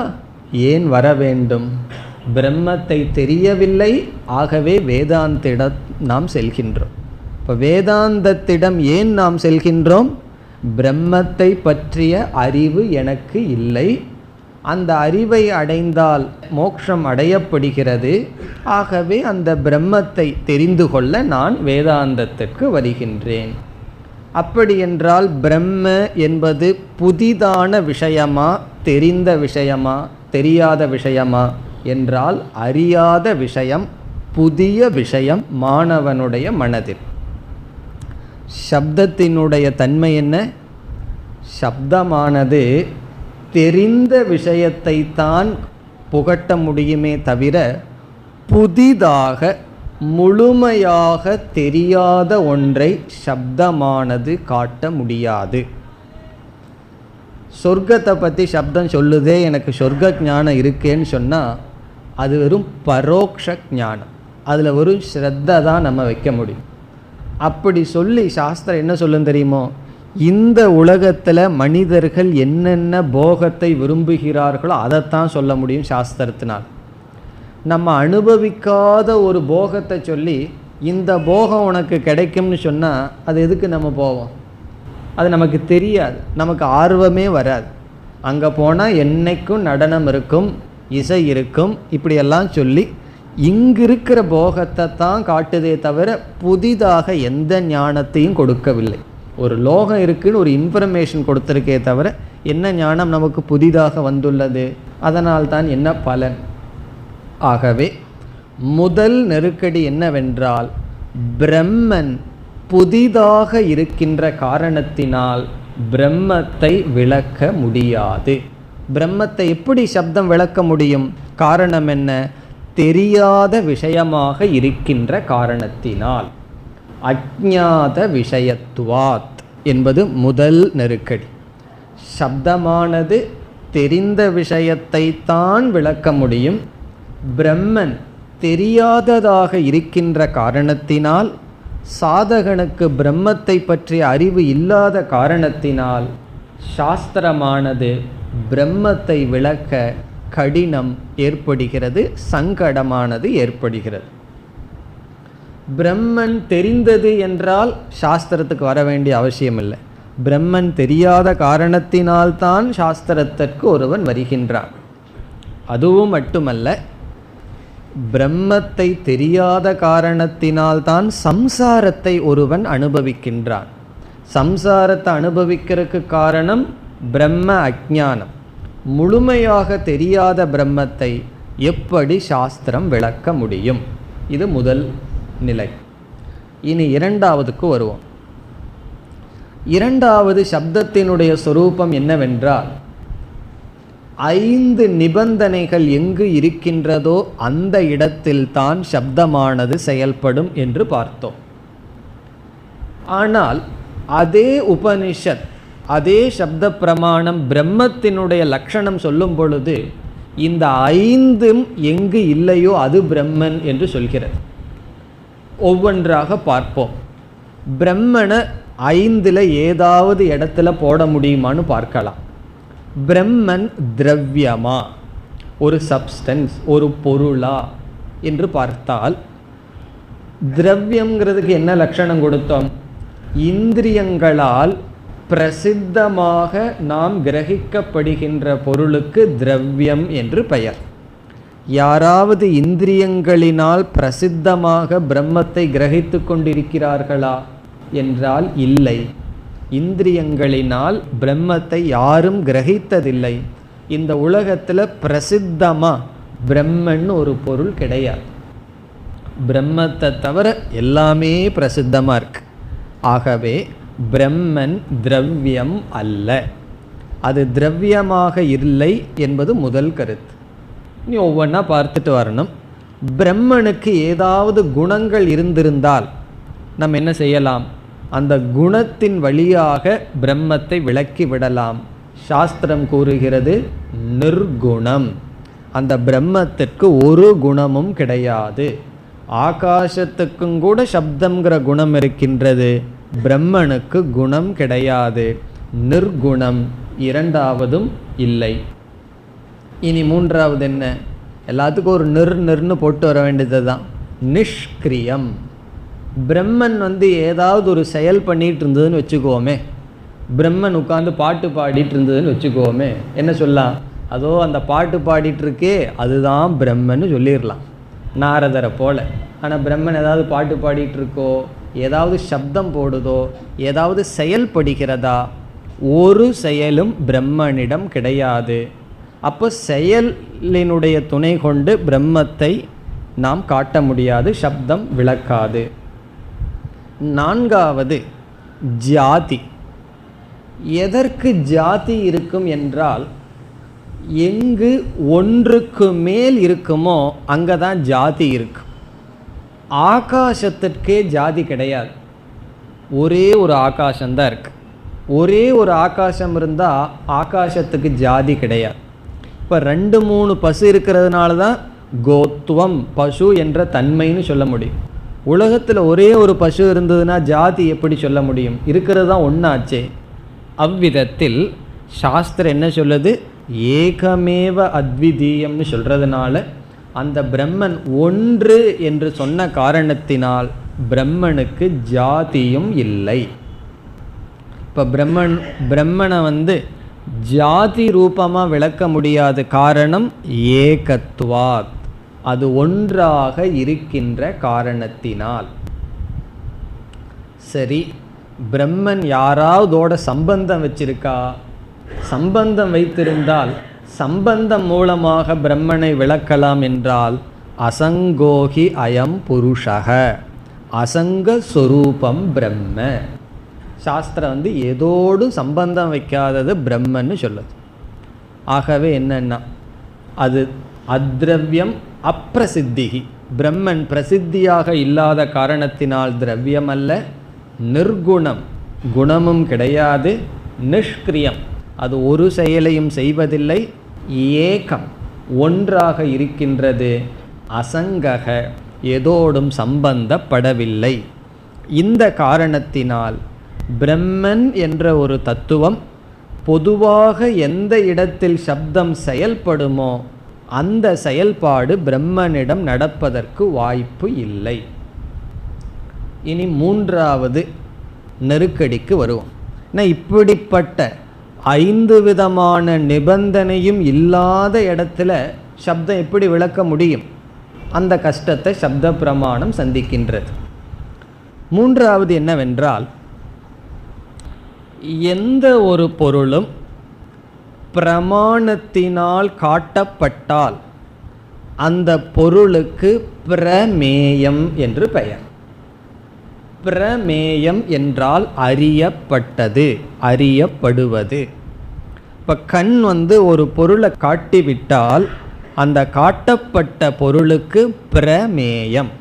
ஏன் வர வேண்டும்? பிரம்மத்தை தெரியவில்லை, ஆகவே வேதாந்திடம் நாம் செல்கின்றோம். இப்போ வேதாந்தத்திடம் ஏன் நாம் செல்கின்றோம்? பிரம்மத்தை பற்றிய அறிவு எனக்கு இல்லை, அந்த அறிவை அடைந்தால் மோட்சம் அடையப்படுகிறது, ஆகவே அந்த பிரம்மத்தை தெரிந்து கொள்ள நான் வேதாந்தத்திற்கு வருகின்றேன். அப்படி என்றால் பிரம்ம என்பது புதிதான விஷயமா தெரிந்த விஷயமா தெரியாத விஷயமா என்றால் அறியாத விஷயம், புதிய விஷயம் மாணவனுடைய மனதில். சப்தத்தினுடைய தன்மை என்ன? சப்தமானது தெரிந்த விஷயத்தை தான் புகட்ட முடியுமே தவிர புதிதாக முழுமையாக தெரியாத ஒன்றை சப்தமானது காட்ட முடியாது. சொர்க்கத்தை பற்றி சப்தம் சொல்லுதே, எனக்கு சொர்க்க ஞானம் இருக்கேன்னு சொன்னால் அது வெறும் பரோக்ஷ ஞானம், அதில் வெறும் ஸ்ரத்தை தான் நம்ம வைக்க முடியும். அப்படி சொல்லி சாஸ்திரம் என்ன சொல்லும் தெரியுமோ, இந்த உலகத்தில் மனிதர்கள் என்னென்ன போகத்தை விரும்புகிறார்களோ அதைத்தான் சொல்ல முடியும் சாஸ்திரத்தினால். நம்ம அனுபவிக்காத ஒரு போகத்தை சொல்லி இந்த போகம் உனக்கு கிடைக்கும்னு சொன்னால் அது எதுக்கு நம்ம போவோம்? அது நமக்கு தெரியாது, நமக்கு ஆர்வமே வராது. அங்கே போனால் என்னைக்கும் நடனம் இருக்கும், இசை இருக்கும், இப்படியெல்லாம் சொல்லி இங்கு இருக்கிற போகத்தை தான் காட்டுதே தவிர புதிதாக எந்த ஞானத்தையும் கொடுக்கவில்லை. ஒரு லோகம் இருக்குன்னு ஒரு இன்ஃபர்மேஷன் கொடுத்துருக்கே தவிர என்ன ஞானம் நமக்கு புதிதாக வந்துள்ளது? அதனால்தான் என்ன பலன்? ஆகவே முதல் நெருக்கடி என்னவென்றால், பிரம்மன் புதிதாக இருக்கின்ற காரணத்தினால் பிரம்மத்தை விளக்க முடியாது. பிரம்மத்தை எப்படி சப்தம் விளக்க முடியும்? காரணம் என்ன? தெரியாத விஷயமாக இருக்கின்ற காரணத்தினால். அஜ்ஞாத விஷயத்துவாத் என்பது முதல் நெருக்கடி. சப்தமானது தெரிந்த விஷயத்தை தான் விளக்க முடியும். பிரம்மன் தெரியாததாக இருக்கின்ற காரணத்தினால், சாதகனுக்கு பிரம்மத்தை பற்றிய அறிவு இல்லாத காரணத்தினால் சாஸ்திரமானது பிரம்மத்தை விளக்க கடினம் ஏற்படுகிறது, சங்கடமானது ஏற்படுகிறது. பிரம்மன் தெரிந்தது என்றால் சாஸ்திரத்துக்கு வர வேண்டிய அவசியம் இல்லை. பிரம்மன் தெரியாத காரணத்தினால்தான் சாஸ்திரத்திற்கு ஒருவன் வருகின்றான். அதுவும் மட்டுமல்ல, பிரம்மத்தை தெரியாத காரணத்தினால்தான் சம்சாரத்தை ஒருவன் அனுபவிக்கின்றான். சம்சாரத்தை அனுபவிக்கிறதுக்கு காரணம் பிரம்ம அஜ்ஞானம். முழுமையாக தெரியாத பிரம்மத்தை எப்படி சாஸ்திரம் விளக்க முடியும்? இது முதல் நிலை. இனி இரண்டாவதுக்கு வருவோம். இரண்டாவது சப்தத்தினுடைய சொரூபம் என்னவென்றால், 5 நிபந்தனைகள் எங்கு இருக்கின்றதோ அந்த இடத்தில்தான் சப்தமானது செயல்படும் என்று பார்த்தோம். ஆனால் அதே உபனிஷத், அதே சப்த பிரமாணம் பிரம்மத்தினுடைய லட்சணம் சொல்லும் பொழுது இந்த 5ம் எங்கு இல்லையோ அது பிரம்மன் என்று சொல்கிறது. ஒவ்வொன்றாக பார்ப்போம். பிரம்மனை 5ல் ஏதாவது இடத்துல போட முடியுமான்னு பார்க்கலாம். பிரம்மன் திரவியமா, ஒரு சப்ஸ்டன்ஸ், ஒரு பொருளா என்று பார்த்தால், திரவியங்கிறதுக்கு என்ன லட்சணம் கொடுத்தோம்? இந்திரியங்களால் பிரசித்தமாக நாம் கிரகிக்கப்படுகின்ற பொருளுக்கு திரவியம் என்று பெயர். யாராவது இந்திரியங்களினால் பிரசித்தமாக பிரம்மத்தை கிரகித்து கொண்டிருக்கிறார்களா என்றால் இல்லை. இந்திரியங்களினால் பிரம்மத்தை யாரும் கிரகித்ததில்லை. இந்த உலகத்தில் பிரசித்தமாக பிரம்மன் ஒரு பொருள் கிடையாது. பிரம்மத்தை தவிர எல்லாமே பிரசித்தமாக இருக்கு. ஆகவே பிரம்மன் திரவியம் அல்ல, அது திரவியமாக இல்லை என்பது முதல் கருத்து. நீ ஒவ்வொன்றா பார்த்துட்டு வரணும். பிரம்மனுக்கு ஏதாவது குணங்கள் இருந்திருந்தால் நம்ம என்ன செய்யலாம்? அந்த குணத்தின் வழியாக பிரம்மத்தை விளக்கி விடலாம். சாஸ்திரம் கூறுகிறது நிர்குணம். அந்த பிரம்மத்திற்கு ஒரு குணமும் கிடையாது. ஆகாசத்துக்கும் கூட சப்தம்ங்கிற குணம் இருக்கின்றது, பிரம்மனுக்கு குணம் கிடையாது. நிர்குணம். இரண்டாவதும் இல்லை. இனி மூன்றாவது என்ன? எல்லாத்துக்கும் ஒரு நிர்னு போட்டு வர வேண்டியது தான். நிஷ்கிரியம். பிரம்மன் ஏதாவது ஒரு செயல் பண்ணிட்டு இருந்ததுன்னு வச்சுக்கோமே, பிரம்மன் உட்காந்து பாட்டு பாடிட்டு இருந்ததுன்னு வச்சுக்கோமே, என்ன சொல்லலாம்? அதோ அந்த பாட்டு பாடிட்டு இருக்கே அதுதான் பிரம்மன்னு சொல்லிடலாம், நாரதரை போல. ஆனால் பிரம்மன் ஏதாவது பாட்டு பாடிட்டு இருக்கோ, ஏதாவது சப்தம் போடுதோ, ஏதாவது செயல்படுகிறதா? ஒரு செயலும் பிரம்மனிடம் கிடையாது. அப்போ செயலினுடைய துணை கொண்டு பிரம்மத்தை நாம் காட்ட முடியாது, சப்தம் விளக்காது. நான்காவது ஜாதி. எதற்கு ஜாதி இருக்கும் என்றால், எங்கு ஒன்றுக்கு மேல் இருக்குமோ அங்கே தான் ஜாதி இருக்கும். ஆகாசத்திற்கே ஜாதி கிடையாது, ஒரே ஒரு ஆகாசம்தான் இருக்கு. ஒரே ஒரு ஆகாசம் இருந்தால் ஆகாசத்துக்கு ஜாதி கிடையாது. இப்போ 2-3 பசு இருக்கிறதுனால தான் கோத்துவம் பசு என்ற தன்மைன்னு சொல்ல முடியும். உலகத்தில் ஒரே ஒரு பசு இருந்ததுன்னா ஜாதி எப்படி சொல்ல முடியும்? இருக்கிறது தான் ஒன்றாச்சே. அவ்விதத்தில் சாஸ்திரம் என்ன சொல்லுது? ஏகமேவ அத்விதீயம்னு சொல்கிறதுனால அந்த பிரம்மன் ஒன்று என்று சொன்ன காரணத்தினால் பிரம்மனுக்கு ஜாதியும் இல்லை. இப்போ பிரம்மனை ஜாதி ரூபமாக விளக்க முடியாத காரணம் ஏகத்வாத், அது ஒன்றாக இருக்கின்ற காரணத்தினால். சரி, பிரம்மன் யாராவதோட சம்பந்தம் வச்சிருக்கா? சம்பந்தம் வைத்திருந்தால் சம்பந்தம் மூலமாக பிரம்மனை விளக்கலாம் என்றால் அசங்கோகி அயம் புருஷக, அசங்க ஸ்வரூபம் பிரம்ம. சாஸ்திரம் ஏதோடு சம்பந்தம் வைக்காதது பிரம்மன்னு சொல்லுது. ஆகவே என்னன்னா, அது அத்ரவ்யம் அப்பிரசித்திகி, பிரம்மன் பிரசித்தியாக இல்லாத காரணத்தினால் திரவியம் அல்ல. நிர்குணம், குணமும் கிடையாது. நிஷ்கிரியம், அது ஒரு செயலையும் செய்வதில்லை. ஏகம், ஒன்றாக இருக்கின்றது. அசங்கக, ஏதோடும் சம்பந்தப்படவில்லை. இந்த காரணத்தினால் பிரம்மன் என்ற ஒரு தத்துவம் பொதுவாக எந்த இடத்தில் சப்தம் செயல்படுமோ அந்த செயல்பாடு பிரம்மனிடம் நடப்பதற்கு வாய்ப்பு இல்லை. இனி மூன்றாவது நெருக்கடிக்கு வருவோம். இப்படிப்பட்ட 5 விதமான நிபந்தனையும் இல்லாத இடத்துல சப்தம் எப்படி விளக்க முடியும்? அந்த கஷ்டத்தை சப்த பிரமாணம் சந்திக்கின்றது. மூன்றாவது என்னவென்றால், எந்த ஒரு பொருளும் பிரமாணத்தினால் காட்டப்பட்டால் அந்த பொருளுக்கு பிரமேயம் என்று பெயர். பிரமேயம் என்றால் அறியப்பட்டது, அறியப்படுவது. இப்போ கண் ஒரு பொருளை காட்டிவிட்டால் அந்த காட்டப்பட்ட பொருளுக்கு பிரமேயம்.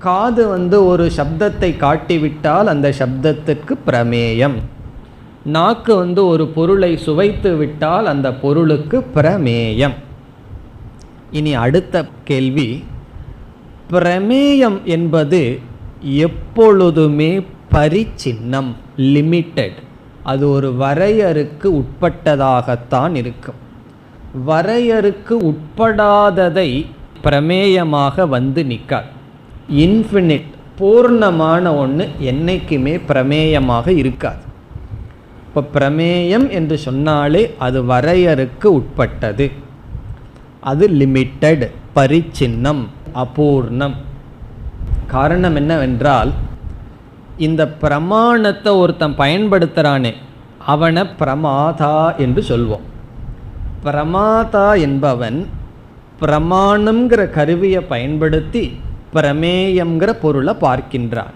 காது ஒரு சப்தத்தை காட்டிவிட்டால் அந்த சப்தத்திற்கு பிரமேயம். நாக்கு ஒரு பொருளை சுவைத்து விட்டால் அந்த பொருளுக்கு பிரமேயம். இனி அடுத்த கேள்வி, பிரமேயம் என்பது எப்பொழுதுமே பரிச்சின்னம், லிமிட்டெட். அது ஒரு வரையறுக்கு உட்பட்டதாகத்தான் இருக்கும். வரையறுக்கு உட்படாததை பிரமேயமாக நிற்காது. இன்ஃபினிட், பூர்ணமான ஒன்று என்னைக்குமே பிரமேயமாக இருக்காது. இப்போ பிரமேயம் என்று சொன்னாலே அது வரையறுக்கு உட்பட்டது, அது லிமிட்டெட், பரிச்சின்னம், அபூர்ணம். காரணம் என்னவென்றால், இந்த பிரமாணத்தை ஒருத்தன் பயன்படுத்துகிறானே அவனை பிரமாதா என்று சொல்வோம். பிரமாதா என்பவன் பிரமாணம்ங்கிற கருவியை பயன்படுத்தி பிரமேயம்ங்கிற பொருளை பார்க்கின்றான்.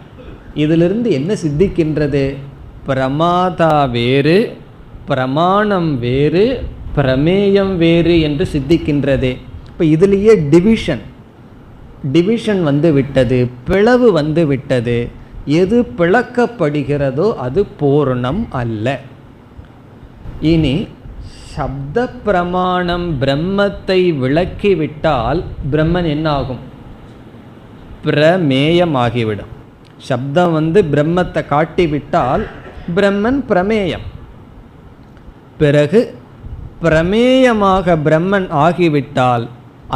இதிலிருந்து என்ன சித்திக்கின்றது? பிரமாதா வேறு, பிரமாணம் வேறு, பிரமேயம் வேறு என்று சித்திக்கின்றதே. இப்போ இதுலேயே டிவிஷன் விட்டது, பிளவு விட்டது. எது பிளக்கப்படுகிறதோ அது பூர்ணம் அல்ல. இனி சப்த பிரமாணம் பிரம்மத்தை விளக்கிவிட்டால் பிரம்மன் என்ன ஆகும்? பிரமேயமாகிவிடும். சப்தம் பிரம்மத்தை காட்டிவிட்டால் பிரம்மன் பிரமேயம். பிறகு பிரமேயமாக பிரம்மன் ஆகிவிட்டால்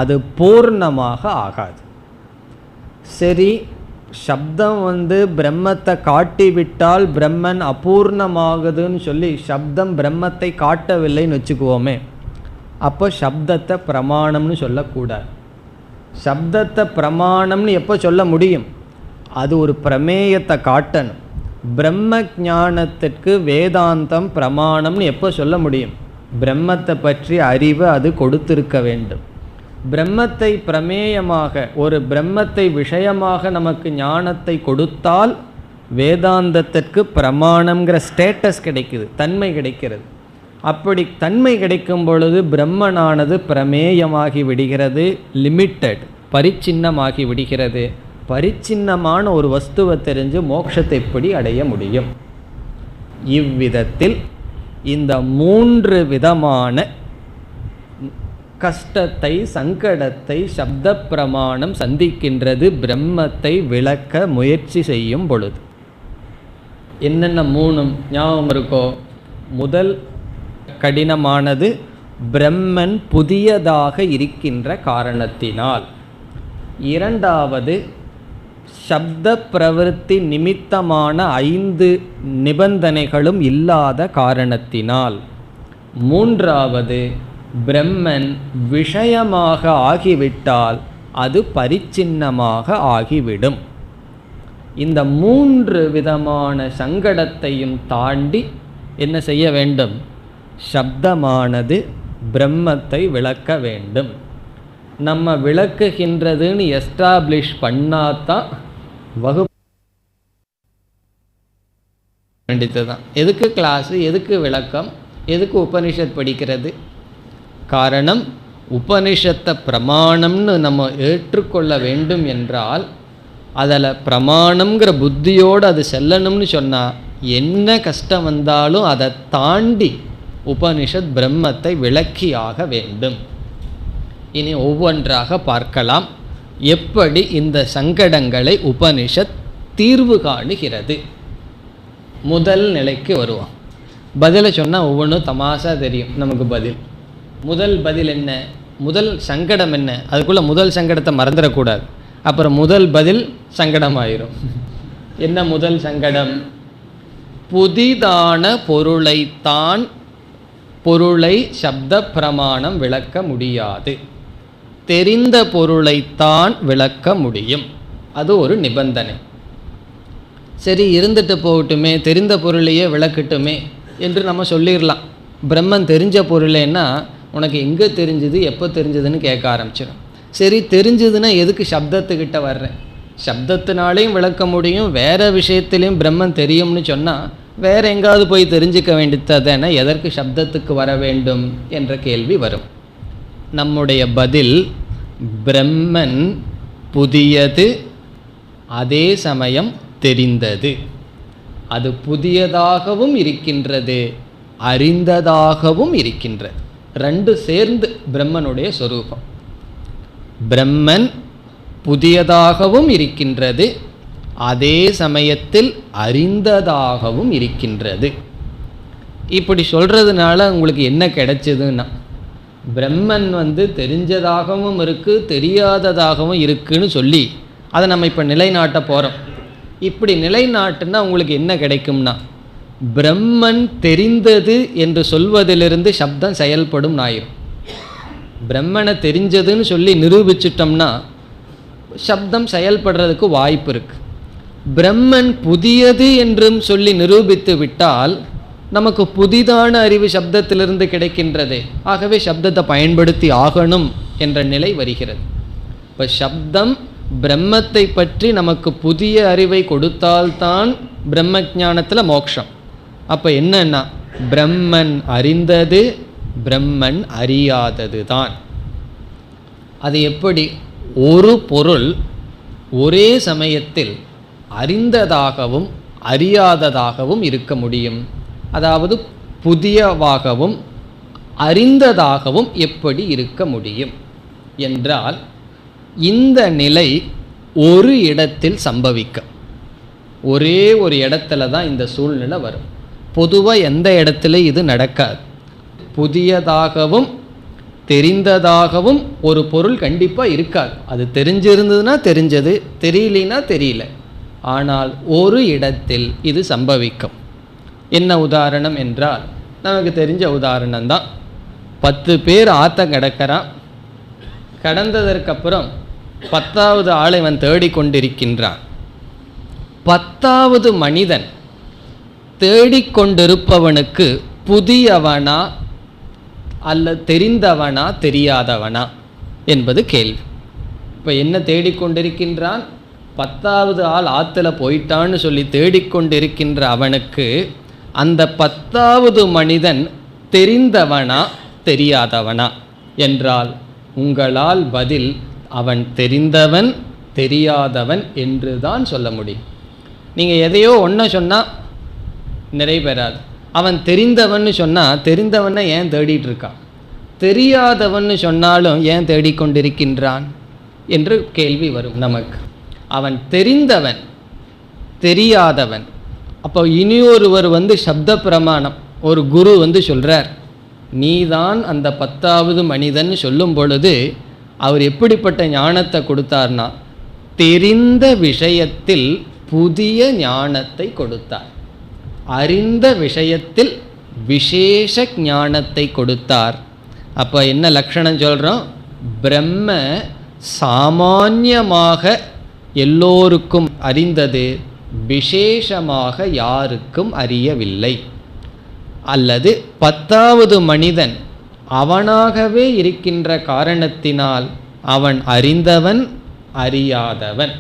அது பூர்ணமாக ஆகாது. சரி, சப்தம் பிரம்மத்தை காட்டிவிட்டால் பிரம்மன் அபூர்ணமாகுதுன்னு சொல்லி சப்தம் பிரம்மத்தை காட்டவில்லைன்னு வச்சுக்குவோமே, அப்போ சப்தத்தை பிரமாணம்னு சொல்லக்கூடாது. சப்தத்தை பிரமாணம்னு எப்போ சொல்ல முடியும்? அது ஒரு பிரமேயத்தை காட்டணும். பிரம்ம ஞானத்திற்கு வேதாந்தம் பிரமாணம்னு எப்போ சொல்ல முடியும்? பிரம்மத்தை பற்றி அறிவு அது கொடுத்திருக்க வேண்டும். பிரம்மத்தை பிரமேயமாக, ஒரு பிரம்மத்தை விஷயமாக நமக்கு ஞானத்தை கொடுத்தால் வேதாந்தத்திற்கு பிரமாணம்ங்கிற ஸ்டேட்டஸ் கிடைக்குது, தன்மை கிடைக்கிறது. அப்படி தன்மை கிடைக்கும் பொழுது பிரம்மனானது பிரமேயமாகி விடுகிறது, லிமிட்டட், பரிச்சின்னமாகி விடுகிறது. பரிச்சின்னமான ஒரு வஸ்துவை தெரிஞ்சு மோட்சத்தை எப்படி அடைய முடியும்? இவ்விதத்தில் இந்த 3 விதமான கஷ்டத்தை, சங்கடத்தை சப்த பிரமாணம் சந்திக்கின்றது பிரம்மத்தை விளக்க முயற்சி செய்யும் பொழுது. என்னென்ன 3 ஞாபகம் இருக்கோ? முதல் கடினமானது பிரம்மன் புதியதாக இருக்கின்ற காரணத்தினால். இரண்டாவது சப்த பிரவருத்தி நிமித்தமான 5 நிபந்தனைகளும் இல்லாத காரணத்தினால். மூன்றாவது பிரம்மன் விஷயமாக ஆகிவிட்டால் அது பரிச்சின்னமாக ஆகிவிடும். இந்த 3 விதமான சங்கடத்தையும் தாண்டி என்ன செய்ய வேண்டும்? சப்தமானது பிரம்மத்தை விளக்க வேண்டும். நம்ம விளக்குகின்றதுன்னு எஸ்டாப்ளிஷ் பண்ணாதான் வகுப்பு வேண்டியதுதான். எதுக்கு கிளாஸு, எதுக்கு விளக்கம், எதுக்கு உபனிஷத் படிக்கிறது? காரணம், உபனிஷத்தை பிரமாணம்னு நம்ம ஏற்றுக்கொள்ள வேண்டும் என்றால் அதில் பிரமாணம்ங்கிற புத்தியோடு அது செல்லணும்னு சொன்னால் என்ன கஷ்டம் வந்தாலும் அதை தாண்டி உபனிஷத் பிரம்மத்தை விளக்கியாக வேண்டும். இனி ஒவ்வொன்றாக பார்க்கலாம். எப்படி இந்த சங்கடங்களை உபனிஷத் தீர்வு காணுகிறது. முதல் நிலைக்கு வருவோம். பதிலை சொன்னால் ஒவ்வொன்றும் தமாஷா தெரியும் நமக்கு பதில். முதல் பதில் என்ன? முதல் சங்கடம் என்ன? அதுக்குள்ளே முதல் சங்கடத்தை மறந்துடக்கூடாது. அப்புறம் முதல் பதில் சங்கடமாயிரும். என்ன முதல் சங்கடம்? புதிதான பொருளை சப்த பிரமாணம் விளக்க முடியாது. தெரிந்த பொருளைத்தான் விளக்க முடியும். அது ஒரு நிபந்தனை. சரி, இருந்துட்டு போகட்டுமே, தெரிந்த பொருளையே விளக்கட்டுமே என்று நம்ம சொல்லிடலாம். பிரம்மன் தெரிஞ்ச பொருளேன்னா உனக்கு எங்கே தெரிஞ்சுது, எப்போ தெரிஞ்சதுன்னு கேட்க ஆரம்பிச்சிடும். சரி, தெரிஞ்சதுன்னா எதுக்கு சப்தத்துக்கிட்ட வர்றேன்? சப்தத்தினாலையும் விளக்க முடியும், வேறு விஷயத்திலையும் பிரம்மன் தெரியும்னு சொன்னால் வேறு எங்காவது போய் தெரிஞ்சுக்க வேண்டியதானே, எதற்கு சப்தத்துக்கு வர வேண்டும் என்ற கேள்வி வரும். நம்முடைய பதில், பிரம்மன் புதியது, அதே சமயம் தெரிந்தது. அது புதியதாகவும் இருக்கின்றது, அறிந்ததாகவும் இருக்கின்றது. ரெண்டு சேர்ந்து பிரம்மனுடைய சொரூபம். பிரம்மன் புதியதாகவும் இருக்கின்றது, அதே சமயத்தில் அறிந்ததாகவும் இருக்கின்றது. இப்படி சொல்கிறதுனால உங்களுக்கு என்ன கிடைச்சதுன்னா, பிரம்மன் தெரிஞ்சதாகவும் இருக்குது, தெரியாததாகவும் இருக்குன்னு சொல்லி அதை நம்ம இப்போ நிலைநாட்ட போகிறோம். இப்படி நிலைநாட்டுனா உங்களுக்கு என்ன கிடைக்கும்னா, பிரம்மன் தெரிந்தது என்று சொல்வதிலிருந்து சப்தம் செயல்படும் ஆயிரும். பிரம்மனை தெரிஞ்சதுன்னு சொல்லி நிரூபிச்சிட்டோம்னா சப்தம் செயல்படுறதுக்கு வாய்ப்பு இருக்குது. பிரம்மன் புதியது என்றும் சொல்லி நிரூபித்து விட்டால் நமக்கு புதிதான அறிவு சப்தத்திலிருந்து கிடைக்கின்றதே. ஆகவே சப்தத்தை பயன்படுத்தி ஆகணும் என்ற நிலை வருகிறது. இப்போ சப்தம் பிரம்மத்தை பற்றி நமக்கு புதிய அறிவை கொடுத்தால்தான் பிரம்ம ஞானத்தில் மோட்சம். அப்போ என்னன்னா, பிரம்மன் அறிந்தது, பிரம்மன் அறியாதது தான். அது எப்படி? ஒரு பொருள் ஒரே சமயத்தில் அறிந்ததாகவும் அறியாததாகவும் இருக்க முடியும்? அதாவது புதியவாகவும் அறிந்ததாகவும் எப்படி இருக்க முடியும் என்றால், இந்த நிலை ஒரு இடத்தில் சம்பவிக்கும். ஒரே ஒரு இடத்துல தான் இந்த சூழ்நிலை வரும். பொதுவாக எந்த இடத்துல இது நடக்காது. புதியதாகவும் தெரிந்ததாகவும் ஒரு பொருள் கண்டிப்பாக இருக்காது. அது தெரிஞ்சிருந்ததுன்னா தெரிஞ்சது, தெரியலனா தெரியல. ஆனால் ஒரு இடத்தில் இது சம்பவிக்கும். என்ன உதாரணம் என்றால், நமக்கு தெரிஞ்ச உதாரணம்தான். 10 பேர் ஆற்ற கடக்கிறான். கடந்ததற்கப்புறம் 10வது ஆளை அவன் தேடிக்கொண்டிருக்கின்றான். 10வது மனிதன் தேடிக்கொண்டிருப்பவனுக்கு புதியவனா அல்ல தெரிந்தவனா தெரியாதவனா என்பது கேள்வி. இப்போ என்ன தேடிக்கொண்டிருக்கின்றான்? 10வது ஆள் ஆற்றுல போயிட்டான்னு சொல்லி தேடிக்கொண்டிருக்கின்ற அவனுக்கு அந்த 10வது மனிதன் தெரிந்தவனா தெரியாதவனா என்றால் உங்களால் பதில் அவன் தெரிந்தவன் தெரியாதவன் என்று தான் சொல்ல முடியும். நீங்கள் எதையோ ஒன்றை சொன்னால் நிறைவேறாது. அவன் தெரிந்தவன் சொன்னால் தெரிந்தவனை ஏன் தேடிட்டு இருக்கான், தெரியாதவன் சொன்னாலும் ஏன் தேடிக்கொண்டிருக்கின்றான் என்று கேள்வி வரும் நமக்கு. அவன் தெரிந்தவன் தெரியாதவன். அப்போ இனியொருவர் சப்த பிரமாணம், ஒரு குரு சொல்கிறார், நீதான் அந்த 10வது மனிதன் சொல்லும் பொழுது அவர் எப்படிப்பட்ட ஞானத்தை கொடுத்தார்னா தெரிந்த விஷயத்தில் புதிய ஞானத்தை கொடுத்தார், அறிந்த விஷயத்தில் விசேஷ ஞானத்தை கொடுத்தார். அப்போ என்ன லட்சணம் சொல்கிறோம்? பிரம்ம சாமான்யமாக எல்லோருக்கும் அறிந்தது, விசேஷமாக யாருக்கும் அறியவில்லை. அல்லது 10வது மனிதன் அவனாகவே இருக்கின்ற காரணத்தினால் அவன் அறிந்தவன் அறியாதவன்.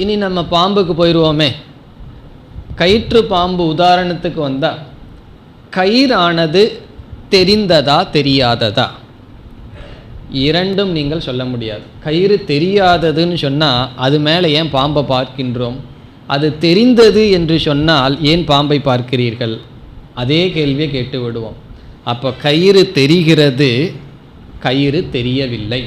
இனி நம்ம பாம்புக்கு போயிடுவோமே. கயிற்று பாம்பு உதாரணத்துக்கு வந்தால் கயிறானது தெரிந்ததா தெரியாததா? இரண்டும் நீங்கள் சொல்ல முடியாது. கயிறு தெரியாததுன்னு சொன்னால் அது மேலே ஏன் பாம்பை பார்க்கின்றோம்? அது தெரிந்தது என்று சொன்னால் ஏன் பாம்பை பார்க்கிறீர்கள்? அதே கேள்வியை கேட்டு விடுவோம். அப்போ கயிறு தெரிகிறது, கயிறு தெரியவில்லை.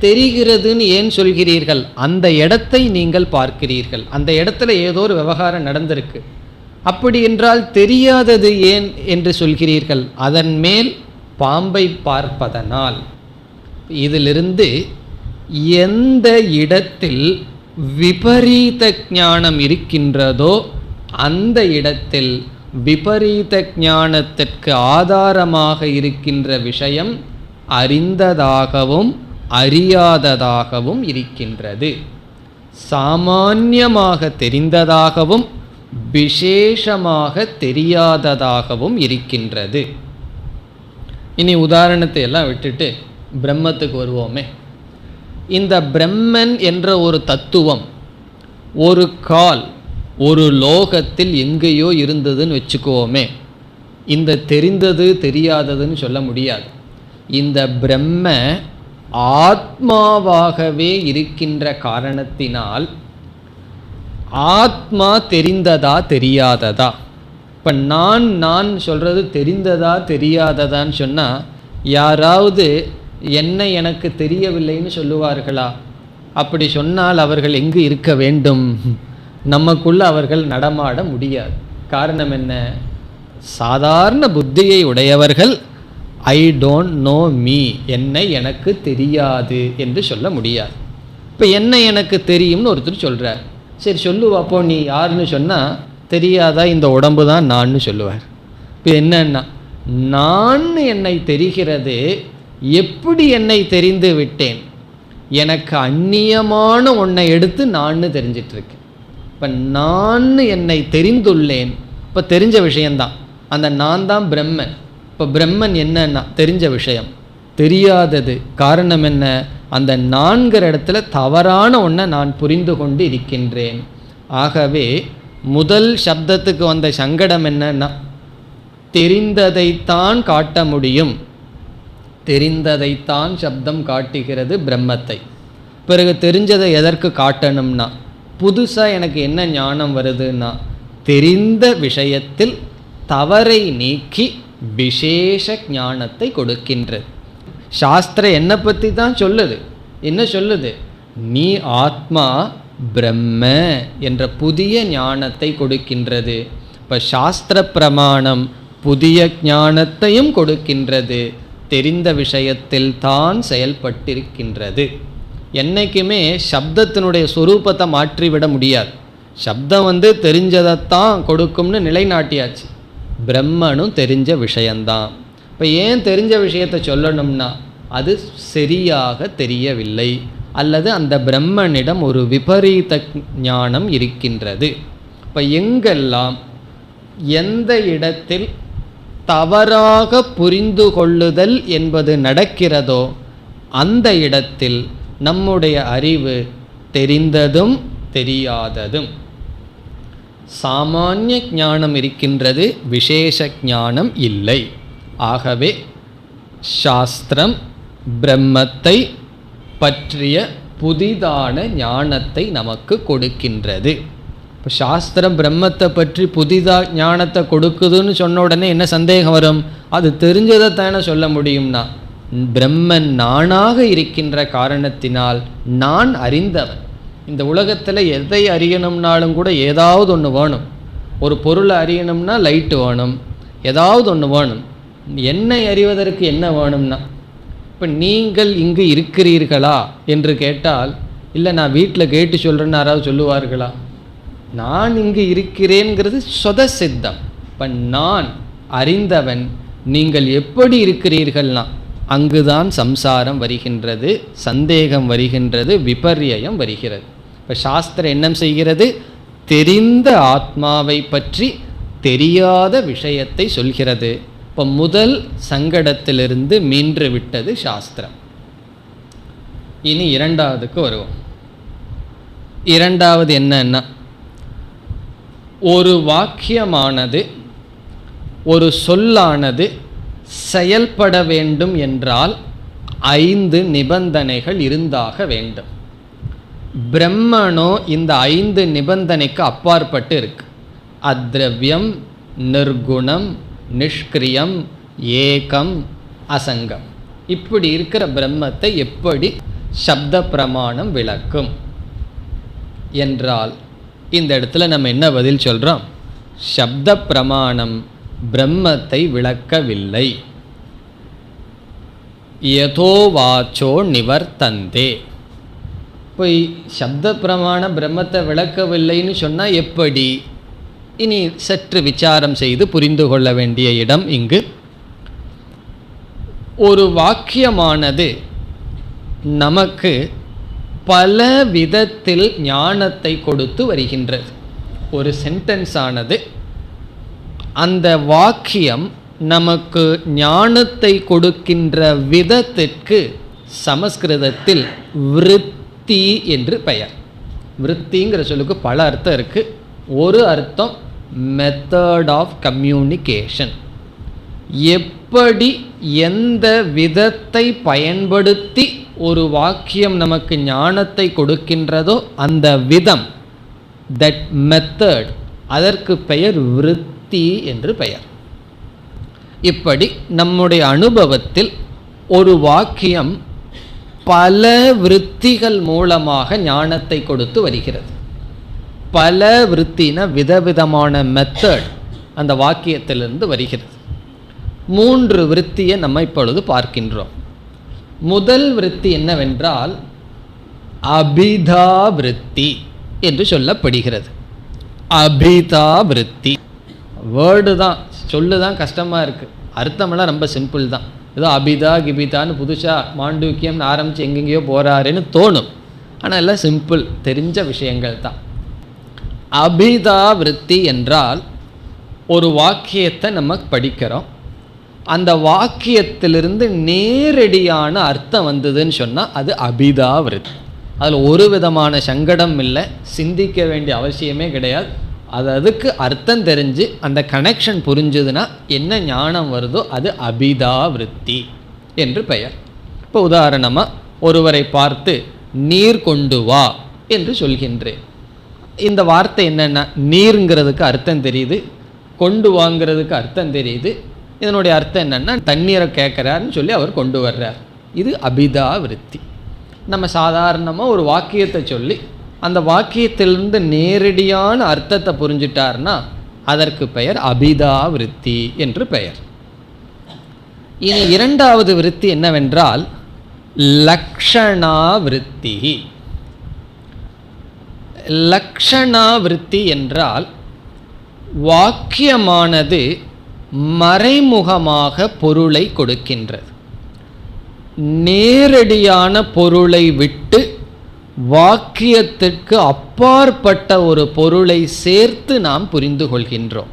தெரிகிறதுன்னு ஏன் சொல்கிறீர்கள்? அந்த இடத்தை நீங்கள் பார்க்கிறீர்கள், அந்த இடத்துல ஏதோ ஒரு விவகாரம் நடந்திருக்கு. அப்படி என்றால் தெரியாதது ஏன் என்று சொல்கிறீர்கள்? அதன் மேல் பாம்பை பார்ப்பதனால். இதிலிருந்து எந்த இடத்தில் விபரீத ஞானம் இருக்கின்றதோ அந்த இடத்தில் விபரீத ஞானத்திற்கு ஆதாரமாக இருக்கின்ற விஷயம் அறிந்ததாகவும் அறியாததாகவும் இருக்கின்றது. சாமான்யமாக தெரிந்ததாகவும் விசேஷமாக தெரியாததாகவும் இருக்கின்றது. இனி உதாரணத்தை எல்லாம் விட்டுட்டு பிரம்மத்துக்கு வருவோமே. இந்த பிரம்மன் என்ற ஒரு தத்துவம் ஒரு கால் ஒரு லோகத்தில் எங்கேயோ இருந்ததுன்னு வச்சுக்குவோமே. இந்த தெரிந்தது தெரியாததுன்னு சொல்ல முடியாது. இந்த பிரம்ம ஆத்மாவாகவே இருக்கின்ற காரணத்தினால் ஆத்மா தெரிந்ததா தெரியாததா? இப்போ நான் சொல்கிறது தெரிந்ததா தெரியாததான்னு சொன்னால் யாராவது என்ன எனக்கு தெரியவில்லைன்னு சொல்லுவார்களா? அப்படி சொன்னால் அவர்கள் எங்கு இருக்க வேண்டும்? நமக்குள்ள அவர்கள் நடமாட முடியாது. காரணம் என்ன? சாதாரண புத்தியை உடையவர்கள் ஐ டோன்ட் நோ மீ, என்னை எனக்கு தெரியாது என்று சொல்ல முடியாது. இப்போ என்ன எனக்கு தெரியும்னு ஒருத்தர் சொல்கிறார். சரி சொல்லுவாப்போ நீ யாருன்னு சொன்னால் தெரியாதா, இந்த உடம்பு தான் நான்னு சொல்லுவார். இப்போ என்னன்னா நான் என்னை தெரிகிறது. எப்படி என்னை தெரிந்து விட்டேன்? எனக்கு அந்நியமான ஒன்றை எடுத்து நான் தெரிஞ்சிட்ருக்கேன். இப்போ நான் என்னை தெரிந்துள்ளேன். இப்போ தெரிஞ்ச விஷயந்தான், அந்த நான் தான் பிரம்மன். இப்போ பிரம்மன் என்னன்னா தெரிஞ்ச விஷயம், தெரியாதது. காரணம் என்ன? அந்த நான்கிற இடத்துல தவறான ஒன்றை நான் புரிந்து கொண்டு இருக்கின்றேன். ஆகவே முதல் சப்தத்துக்கு வந்த சங்கடம் என்னன்னா தெரிந்ததைத்தான் காட்ட முடியும். தெரிந்ததைத்தான் சப்தம் காட்டுகிறது பிரம்மத்தை. பிறகு தெரிஞ்சதை எதற்கு காட்டணும்னா புதுசாக எனக்கு என்ன ஞானம் வருதுன்னா தெரிந்த விஷயத்தில் தவறை நீக்கி விசேஷ ஞானத்தை கொடுக்கின்றது. சாஸ்திரம் என்னை பற்றி தான் சொல்லுது. என்ன சொல்லுது? நீ ஆத்மா பிரம்ம என்ற புதிய ஞானத்தை கொடுக்கின்றது. இப்போ சாஸ்திர பிரமாணம் புதிய ஞானத்தையும் கொடுக்கின்றது, தெரிந்த விஷயத்தில் தான் செயல்பட்டிருக்கின்றது. என்றைக்குமே சப்தத்தினுடைய சொரூபத்தை மாற்றிவிட முடியாது. சப்தம் தெரிஞ்சதைத்தான் கொடுக்கும்னு நிலைநாட்டியாச்சு. பிரம்மனும் தெரிஞ்ச விஷயந்தான். இப்போ ஏன் தெரிஞ்ச விஷயத்தை சொல்லணும்னா அது சரியாக தெரியவில்லை, அல்லது அந்த பிரம்மனிடம் ஒரு விபரீத ஞானம் இருக்கின்றது. இப்போ எங்கெல்லாம் எந்த இடத்தில் தவறாக புரிந்து கொள்ளுதல் என்பது நடக்கிறதோ அந்த இடத்தில் நம்முடைய அறிவு தெரிந்ததும் தெரியாததும். சாமானிய ஞானம் இருக்கின்றது, விசேஷ ஞானம் இல்லை. ஆகவே சாஸ்திரம் பிரம்மத்தை பற்றிய புதிதான ஞானத்தை நமக்கு கொடுக்கின்றது. இப்போ சாஸ்திரம் பிரம்மத்தை பற்றி புதிதாக ஞானத்தை கொடுக்குதுன்னு சொன்ன உடனே என்ன சந்தேகம் வரும்? அது தெரிஞ்சதை தானே சொல்ல முடியும்னா, பிரம்மன் நானாக இருக்கின்ற காரணத்தினால் நான் அறிந்தவன். இந்த உலகத்தில் எதை அறியணும்னாலும் கூட ஏதாவது ஒன்று வேணும். ஒரு பொருளை அறியணும்னா லைட்டு வேணும், ஏதாவது ஒன்று வேணும். என்னை அறிவதற்கு என்ன வேணும்னா, இப்போ நீங்கள் இங்கு இருக்கிறீர்களா என்று கேட்டால், இல்லை நான் வீட்டில் கேட்டு சொல்கிறேன்னு யாராவது சொல்லுவார்களா? நான் இங்கு இருக்கிறேங்கிறது சொத சித்தம். இப்போ நான் அறிந்தவன், நீங்கள் எப்படி இருக்கிறீர்கள்னா அங்குதான் சம்சாரம் வருகின்றது, சந்தேகம் வருகின்றது, விபர்யம் வருகிறது. இப்போ சாஸ்திரம் என்ன செய்கிறது? தெரிந்த ஆத்மாவை பற்றி தெரியாத விஷயத்தை சொல்கிறது. இப்போ முதல் சங்கடத்திலிருந்து மீண்டு விட்டது சாஸ்திரம். இனி இரண்டாவதுக்கு வருவோம். இரண்டாவது என்னன்னா, ஒரு வாக்கியமானது, ஒரு சொல்லானது செயல்பட வேண்டும் என்றால் 5 நிபந்தனைகள் இருந்தாக வேண்டும். பிரம்மனோ இந்த 5 நிபந்தனைக்கு அப்பாற்பட்டு இருக்கு. அத்ரவ்யம், நிர்குணம், நிஷ்கிரியம், ஏகம், அசங்கம். இப்படி இருக்கிற பிரம்மத்தை எப்படி சப்த பிரமாணம் விளக்கும் என்றால், இந்த இடத்துல நம்ம என்ன பதில் சொல்கிறோம்? சப்த பிரமாணம் பிரம்மத்தை விளக்கவில்லை. யதோ வாச்சோ நிவர்த்தந்தே. இப்போ சப்த பிரமாணம் பிரம்மத்தை விளக்கவில்லைன்னு சொன்னால் எப்படி? இனி சற்று விசாரம் செய்து புரிந்து கொள்ள வேண்டிய இடம் இங்கு. ஒரு வாக்கியமானது நமக்கு பல விதத்தில் ஞானத்தை கொடுத்து வருகின்றது. ஒரு சென்டென்ஸ் ஆனது, அந்த வாக்கியம் நமக்கு ஞானத்தை கொடுக்கின்ற விதத்திற்கு சமஸ்கிருதத்தில் விருத்தி என்று பெயர். விருத்திங்கிற சொல்லுக்கு பல அர்த்தம் இருக்குது. ஒரு அர்த்தம் மெத்தட் ஆஃப் கம்யூனிகேஷன். எப்படி எந்த விதத்தை பயன்படுத்தி ஒரு வாக்கியம் நமக்கு ஞானத்தை கொடுக்கின்றதோ அந்த விதம், தட் மெத்தட், அதற்கு பெயர் விருத்தி என்று பெயர். இப்படி நம்முடைய அனுபவத்தில் ஒரு வாக்கியம் பல விருத்திகள் மூலமாக ஞானத்தை கொடுத்து வருகிறது. பல விருத்தின விதவிதமான மெத்தட் அந்த வாக்கியத்திலிருந்து வருகிறது. 3 விருத்தியை நம்ம இப்பொழுது பார்க்கின்றோம். முதல் விருத்தி என்னவென்றால் அபிதா விருத்தி என்று சொல்லப்படுகிறது. அபிதா விருத்தி வேர்டு தான், சொல்லு தான் கஷ்டமாக இருக்குது. அர்த்தமெல்லாம் ரொம்ப சிம்பிள் தான். ஏதோ அபிதா கிபிதான்னு புதுசாக மாண்டூக்கியம்னு ஆரம்பித்து எங்கெங்கேயோ போகிறாருன்னு தோணும். ஆனால் எல்லாம் சிம்பிள், தெரிஞ்ச விஷயங்கள் தான். அபிதா விருத்தி என்றால் ஒரு வாக்கியத்தை நம்ம படிக்கிறோம், அந்த வாக்கியத்திலிருந்து நேரடியான அர்த்தம் வந்ததுன்னு சொன்னால் அது அபிதா விருத்தி. அதில் ஒரு விதமான சங்கடம் இல்லை, சிந்திக்க வேண்டிய அவசியமே கிடையாது. அதுக்கு அர்த்தம் தெரிஞ்சு அந்த கனெக்ஷன் புரிஞ்சுதுன்னா என்ன ஞானம் வருதோ அது அபிதா விருத்தி என்று பெயர். இப்போ உதாரணமாக ஒருவரை பார்த்து நீர் கொண்டு வா என்று சொல்கின்றேன். இந்த வார்த்தை என்னென்னா, நீருங்கிறதுக்கு அர்த்தம் தெரியுது, கொண்டு வாங்கிறதுக்கு அர்த்தம் தெரியுது. இதனுடைய அர்த்தம் என்னென்னா தண்ணீரை கேட்குறாருன்னு சொல்லி அவர் கொண்டு வர்றார். இது அபிதா விருத்தி. நம்ம சாதாரணமாக ஒரு வாக்கியத்தை சொல்லி அந்த வாக்கியத்திலிருந்து நேரடியான அர்த்தத்தை புரிஞ்சிட்டார்னா அதற்கு பெயர் அபிதா விருத்தி என்று பெயர். இனி இரண்டாவது விருத்தி என்னவென்றால் லக்ஷணா விருத்தி. லக்ஷணா விருத்தி என்றால் வாக்கியமானது மறைமுகமாக பொருளை கொடுக்கின்றது. நேரடியான பொருளை விட்டு வாக்கியத்திற்கு அப்பாற்பட்ட ஒரு பொருளை சேர்த்து நாம் புரிந்து கொள்கின்றோம்.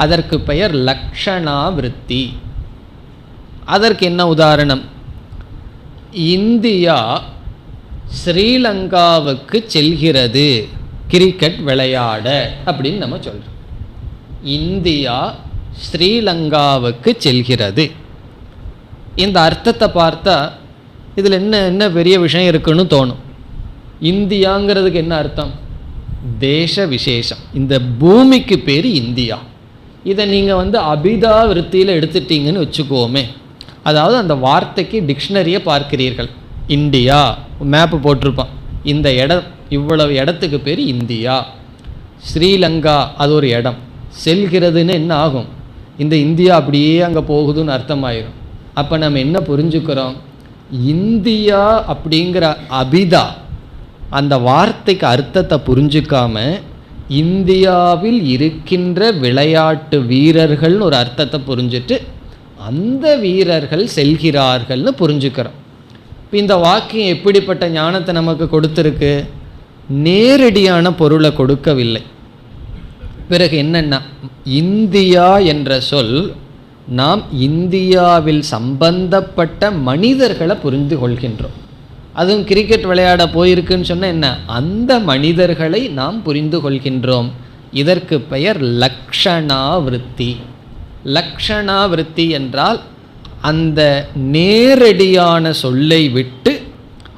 அதற்கு பெயர் லக்ஷணாவிருத்தி. அதற்கு என்ன உதாரணம்? இந்தியா ஸ்ரீலங்காவுக்கு செல்கிறது கிரிக்கெட் விளையாட அப்படின்னு நம்ம சொல்கிறோம். இந்தியா ஸ்ரீலங்காவுக்கு செல்கிறது. இந்த அர்த்தத்தை பார்த்தா இதில் என்ன பெரிய விஷயம் இருக்குன்னு தோணும். இந்தியாங்கிறதுக்கு என்ன அர்த்தம்? தேச விசேஷம். இந்த பூமிக்கு பேர் இந்தியா. இதை நீங்கள் அபிதா விருத்தியில் எடுத்துட்டீங்கன்னு வச்சுக்கோமே, அதாவது அந்த வார்த்தைக்கு டிக்ஷனரியை பார்க்கிறீர்கள். இந்தியா மேப்பு போட்டிருப்பான், இந்த இடம் இவ்வளவு இடத்துக்கு பேர் இந்தியா. ஸ்ரீலங்கா அது ஒரு இடம். செல்கிறதுன்னு என்ன ஆகும்? இந்த இந்தியா அப்படியே அங்கே போகுதுன்னு அர்த்தமாயிரும். அப்போ நம்ம என்ன புரிஞ்சுக்கிறோம்? இந்தியா அப்படிங்கிற அபிதா அந்த வார்த்தைக்கு அர்த்தத்தை புரிஞ்சுக்காம இந்தியாவில் இருக்கின்ற விளையாட்டு வீரர்கள்னு ஒரு அர்த்தத்தை புரிஞ்சுட்டு அந்த வீரர்கள் செல்கிறார்கள்னு புரிஞ்சுக்கிறோம். இப்போ இந்த வாக்கியம் எப்படிப்பட்ட ஞானத்தை நமக்கு கொடுத்துருக்கு? நேரடியான பொருளை கொடுக்கவில்லை. பிறகு என்னென்னா, இந்தியா என்ற சொல் நாம் இந்தியாவில் சம்பந்தப்பட்ட மனிதர்களை புரிந்து கொள்கின்றோம். அதுவும் கிரிக்கெட் விளையாட போயிருக்குன்னு சொன்னால் என்ன, அந்த மனிதர்களை நாம் புரிந்து கொள்கின்றோம். இதற்கு பெயர் லக்ஷணாவிருத்தி. லக்ஷணாவிருத்தி என்றால் அந்த நேரடியான சொல்லை விட்டு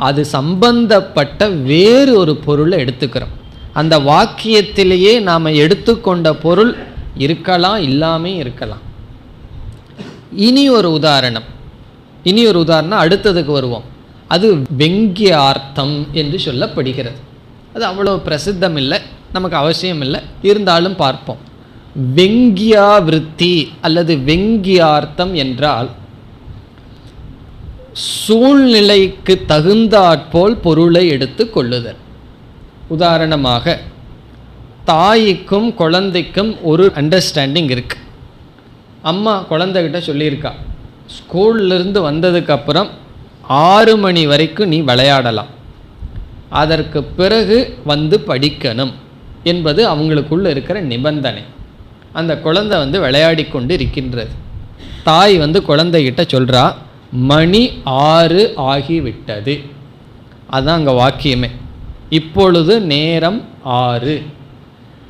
அது சம்பந்தப்பட்ட வேறு ஒரு பொருளை எடுத்துக்கிறோம். அந்த வாக்கியத்திலேயே நாம் எடுத்துக்கொண்ட பொருள் இருக்கலாம், இல்லாமே இருக்கலாம். இனி ஒரு உதாரணம் அடுத்ததுக்கு வருவோம். அது வெங்கியார்த்தம் என்று சொல்லப்படுகிறது. அது அவ்வளோ பிரசித்தம் இல்லை, நமக்கு அவசியம் இல்லை, இருந்தாலும் பார்ப்போம். வெங்கியாவிருத்தி அல்லது வெங்கியார்த்தம் என்றால் சூழ்நிலைக்கு தகுந்தாற்போல் பொருளை எடுத்து கொள்ளுதல். உதாரணமாக, தாய்க்கும் குழந்தைக்கும் ஒரு அண்டர்ஸ்டாண்டிங் இருக்குது. அம்மா குழந்தைகிட்ட சொல்லியிருக்கா, ஸ்கூல்லேருந்து வந்ததுக்கப்புறம் 6 மணி வரைக்கும் நீ விளையாடலாம், அதற்கு பிறகு படிக்கணும் என்பது அவங்களுக்குள்ள இருக்கிற நிபந்தனை. அந்த குழந்தை விளையாடி கொண்டு இருக்கின்றது. தாய் குழந்தைகிட்ட சொல்கிறா, மணி 6 ஆகிவிட்டது. அதுதான் அங்கே வாக்கியமே. இப்பொழுது நேரம் 6.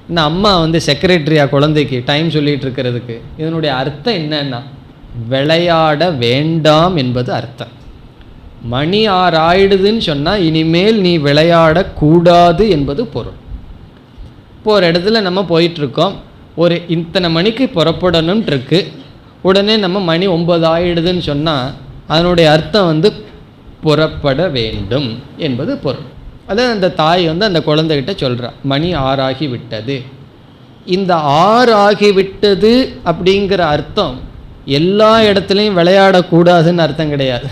இந்த அம்மா செக்ரட்டரியா குழந்தைக்கு டைம் சொல்லிகிட்டு இருக்கிறதுக்கு. இதனுடைய அர்த்தம் என்னன்னா, விளையாட வேண்டாம் என்பது அர்த்தம். மணி 6 ஆயிடுதுன்னு சொன்னால் இனிமேல் நீ விளையாடக்கூடாது என்பது பொருள். இப்போ ஒரு இடத்துல நம்ம போயிட்டுருக்கோம், ஒரு இத்தனை மணிக்கு புறப்படணும்னு இருக்கு, உடனே நம்ம மணி 9 ஆயிடுதுன்னு சொன்னால் அதனுடைய அர்த்தம் புறப்பட வேண்டும் என்பது பொருள். அதாவது அந்த தாய் அந்த குழந்தைகிட்ட சொல்கிறா, மணி 6 ஆகிவிட்டது. இந்த 6 ஆகிவிட்டது அப்படிங்கிற அர்த்தம் எல்லா இடத்துலையும் விளையாடக்கூடாதுன்னு அர்த்தம் கிடையாது.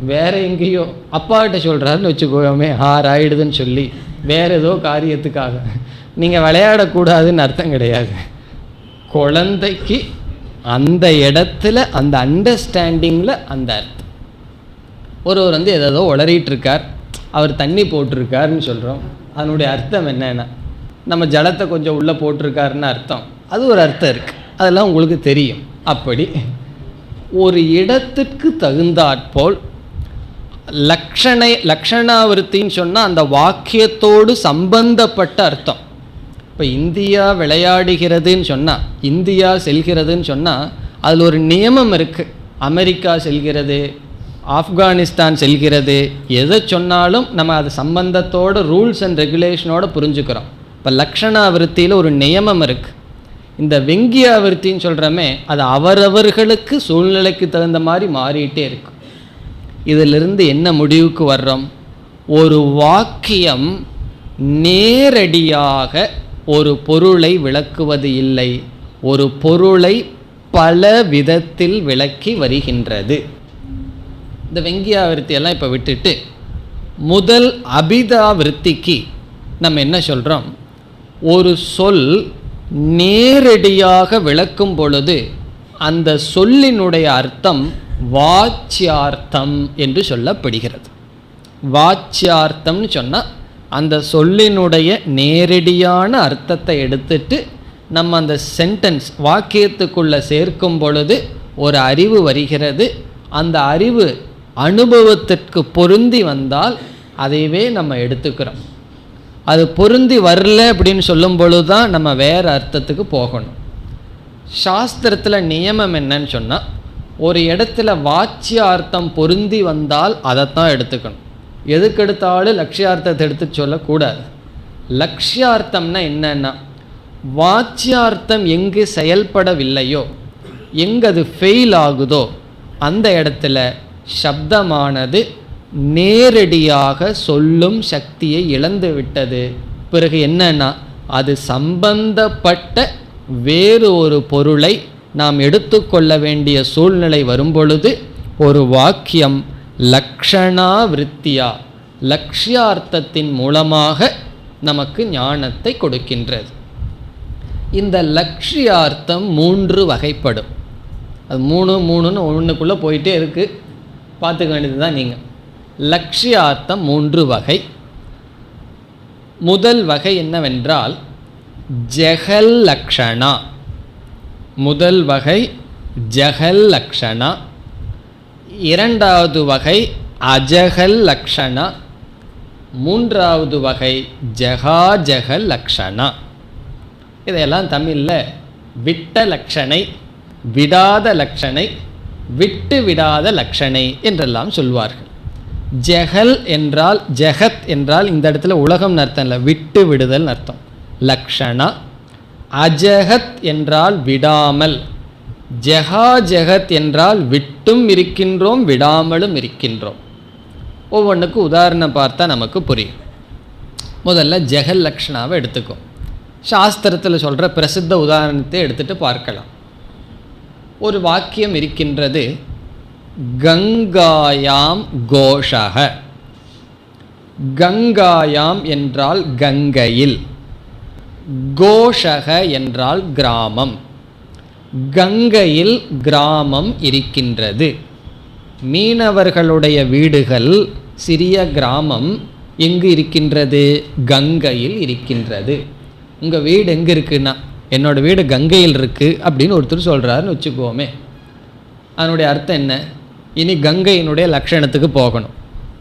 வேற எங்கேயோ அப்பாகிட்ட சொல்கிறாருன்னு வச்சுக்கோமே, 6 ஆகிடுதுன்னு சொல்லி வேறு ஏதோ காரியத்துக்காக நீங்கள் விளையாடக்கூடாதுன்னு அர்த்தம் கிடையாது. குழந்தைக்கு அந்த இடத்துல அந்த அண்டர்ஸ்டாண்டிங்கில் அந்த அர்த்தம். ஒருவர் ஏதோ உளறிட்டு இருக்கார், அவர் தண்ணி போட்டிருக்காருன்னு சொல்கிறோம். அதனுடைய அர்த்தம் என்னென்னா, நம்ம ஜலத்தை கொஞ்சம் உள்ளே போட்டிருக்காருன்னு அர்த்தம். அது ஒரு அர்த்தம் இருக்குது, அதெல்லாம் உங்களுக்கு தெரியும். அப்படி ஒரு இடத்துக்கு தகுந்தாற்போல் லக்ஷணாவிருத்தின்னு சொன்னால் அந்த வாக்கியத்தோடு சம்பந்தப்பட்ட அர்த்தம். இப்போ இந்தியா விளையாடுகிறதுன்னு சொன்னால், இந்தியா செல்கிறதுன்னு சொன்னால் அதில் ஒரு நியமம் இருக்குது. அமெரிக்கா செல்கிறது, ஆப்கானிஸ்தான் செல்கிறது, எதை சொன்னாலும் நம்ம அது சம்பந்தத்தோட ரூல்ஸ் அண்ட் ரெகுலேஷனோட புரிஞ்சுக்கிறோம். இப்போ லக்ஷணாவிருத்தியில் ஒரு நியமம் இருக்குது. இந்த வெங்கியாவிருத்தின்னு சொல்கிறோமே, அது அவரவர்களுக்கு சூழ்நிலைக்கு தகுந்த மாதிரி மாறிட்டே இருக்கும். இதிலிருந்து என்ன முடிவுக்கு வர்றோம்? ஒரு வாக்கியம் நேரடியாக ஒரு பொருளை விளக்குவது இல்லை, ஒரு பொருளை பல விதத்தில் விளக்கி வருகின்றது. இந்த வெங்கியாவிருத்தியெல்லாம் இப்போ விட்டுட்டு முதல் அபிதாவிருத்திக்கு நம்ம என்ன சொல்கிறோம்? ஒரு சொல் நேரடியாக விளக்கும் பொழுது அந்த சொல்லினுடைய அர்த்தம் வாச்சியார்த்தம் என்று சொல்லப்படுகிறது. வாச்சியார்த்தம்னு சொன்னால் அந்த சொல்லினுடைய நேரடியான அர்த்தத்தை எடுத்துட்டு நம்ம அந்த சென்டென்ஸ் வாக்கியத்துக்குள்ளே சேர்க்கும் பொழுது ஒரு அறிவு வருகிறது. அந்த அறிவு அனுபவத்திற்கு பொருந்தி வந்தால் அதைவே நம்ம எடுத்துக்கிறோம். அது பொருந்தி வரல அப்படின்னு சொல்லும் பொழுது தான் நம்ம வேறு அர்த்தத்துக்கு போகணும். சாஸ்திரத்தில் நியமம் என்னன்னு சொன்னால், ஒரு இடத்துல வாச்சியார்த்தம் பொருந்தி வந்தால் அதைத்தான் எடுத்துக்கணும். எதுக்கு எடுத்தாலும் லட்சியார்த்தத்தை எடுத்து சொல்லக்கூடாது. லட்சியார்த்தம்னா என்னன்னா, வாச்சியார்த்தம் எங்கு செயல்படவில்லையோ, எங்கு அது ஃபெயில் ஆகுதோ அந்த இடத்துல சப்தமானது நேரடியாக சொல்லும் சக்தியை இழந்து விட்டது. பிறகு என்னன்னா, அது சம்பந்தப்பட்ட வேறு ஒரு பொருளை நாம் எடுத்துக்கொள்ள வேண்டிய சூழ்நிலை வரும்பொழுது ஒரு வாக்கியம் லக்ஷணா விருத்தியா, லக்ஷ்யார்த்தத்தின் மூலமாக நமக்கு ஞானத்தை கொடுக்கின்றது. இந்த லக்ஷ்யார்த்தம் 3 வகைப்படும். அது 3 ஒன்றுக்குள்ளே போயிட்டே இருக்குது, பார்த்துக்க வேண்டியது தான் நீங்கள். லக்ஷ்யார்த்தம் 3 வகை. முதல் வகை என்னவென்றால் ஜெகல் லக்ஷணா. முதல் வகை ஜெகல் லக்ஷணா. இரண்டாவது வகை அஜகல் லக்ஷணா. மூன்றாவது வகை ஜெகாஜகல் லக்ஷணா. இதையெல்லாம் தமிழில் விட்ட லக்ஷணை, விடாத லக்ஷணை, விட்டு விடாத லக்ஷணை என்றெல்லாம் சொல்வார்கள். ஜெகல் என்றால், ஜெகத் என்றால் இந்த இடத்துல உலகம் அர்த்தம் இல்லை, விட்டு விடுதல் அர்த்தம், லக்ஷணா. அஜகத் என்றால் விடாமல். ஜெகாஜகத் என்றால் விட்டும் இருக்கின்றோம், விடாமலும் இருக்கின்றோம். ஒவ்வொன்றுக்கு உதாரணம் பார்த்தா நமக்கு புரியும். முதல்ல ஜெகல் லக்ஷணாவை எடுத்துக்கும். சாஸ்திரத்தில் சொல்கிற பிரசித்த உதாரணத்தை எடுத்துகிட்டு பார்க்கலாம். ஒரு வாக்கியம் இருக்கின்றது, கங்காயாம் கோஷக. கங்காயாம் என்றால் கங்கையில், கோஷக என்றால் கிராமம். கங்கையில் கிராமம் இருக்கின்றது. மீனவர்களுடைய வீடுகள், சிறிய கிராமம் எங்கு இருக்கின்றது? கங்கையில் இருக்கின்றது. உங்கள் வீடு எங்கே இருக்குன்னா, என்னோடய வீடு கங்கையில் இருக்குது அப்படின்னு ஒருத்தர் சொல்கிறாருன்னு வச்சுக்குவோமே. அதனுடைய அர்த்தம் என்ன? இனி கங்கையினுடைய லட்சணத்துக்கு போகணும்.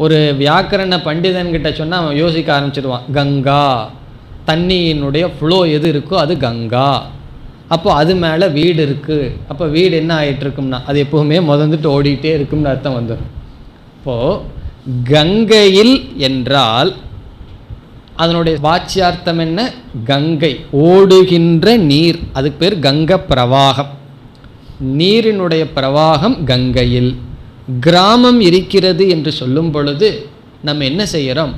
ஒரு வியாக்கரண பண்டிதன்கிட்ட சொன்னால் அவன் யோசிக்க ஆரம்பிச்சிடுவான். கங்கா, தண்ணியினுடைய ஃப்ளோ எது இருக்கோ அது கங்கா. அப்போ அது மேலே வீடு இருக்குது. அப்போ வீடு என்ன ஆகிட்டுருக்கும்னா அது எப்போவுமே முதந்துட்டு ஓடிக்கிட்டே இருக்கும்னு அர்த்தம் வந்துடும். இப்போது கங்கையில் என்றால் அதனுடைய வாச்சியார்த்தம் என்ன? கங்கை, ஓடுகின்ற நீர். அதுக்கு பேர் கங்கை பிரவாகம். நீரினுடைய பிரவாகம் கங்கையில். கிராமம் இருக்கிறது என்று சொல்லும் பொழுது நம்ம என்ன செய்கிறோம்?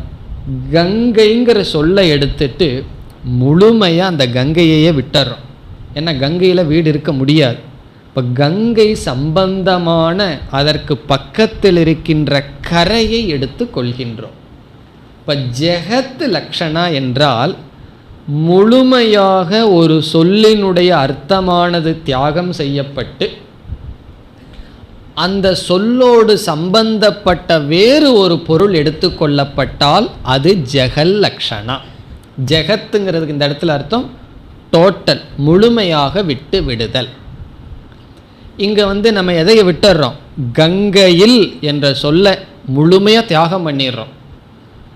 கங்கைங்கிற சொல்லை எடுத்துட்டு முழுமையாக அந்த கங்கையையே விட்டுறோம். ஏன்னா கங்கையில் வீடு இருக்க முடியாது. இப்போ கங்கை சம்பந்தமான அதற்கு பக்கத்தில் இருக்கின்ற கரையை எடுத்து கொள்கின்றோம். இப்போ ஜெகத் லக்ஷணா என்றால் முழுமையாக ஒரு சொல்லினுடைய அர்த்தமானது தியாகம் செய்யப்பட்டு அந்த சொல்லோடு சம்பந்தப்பட்ட வேறு ஒரு பொருள் எடுத்துக்கொள்ளப்பட்டால் அது ஜெகல் லக்ஷணா. ஜெகத்துங்கிறதுக்கு இந்த இடத்துல அர்த்தம் டோட்டல், முழுமையாக விட்டு விடுதல். இங்கே நம்ம எதையை விட்டுடுறோம்? கங்கையில் என்ற சொல்ல முழுமையாக தியாகம் பண்ணிடுறோம்.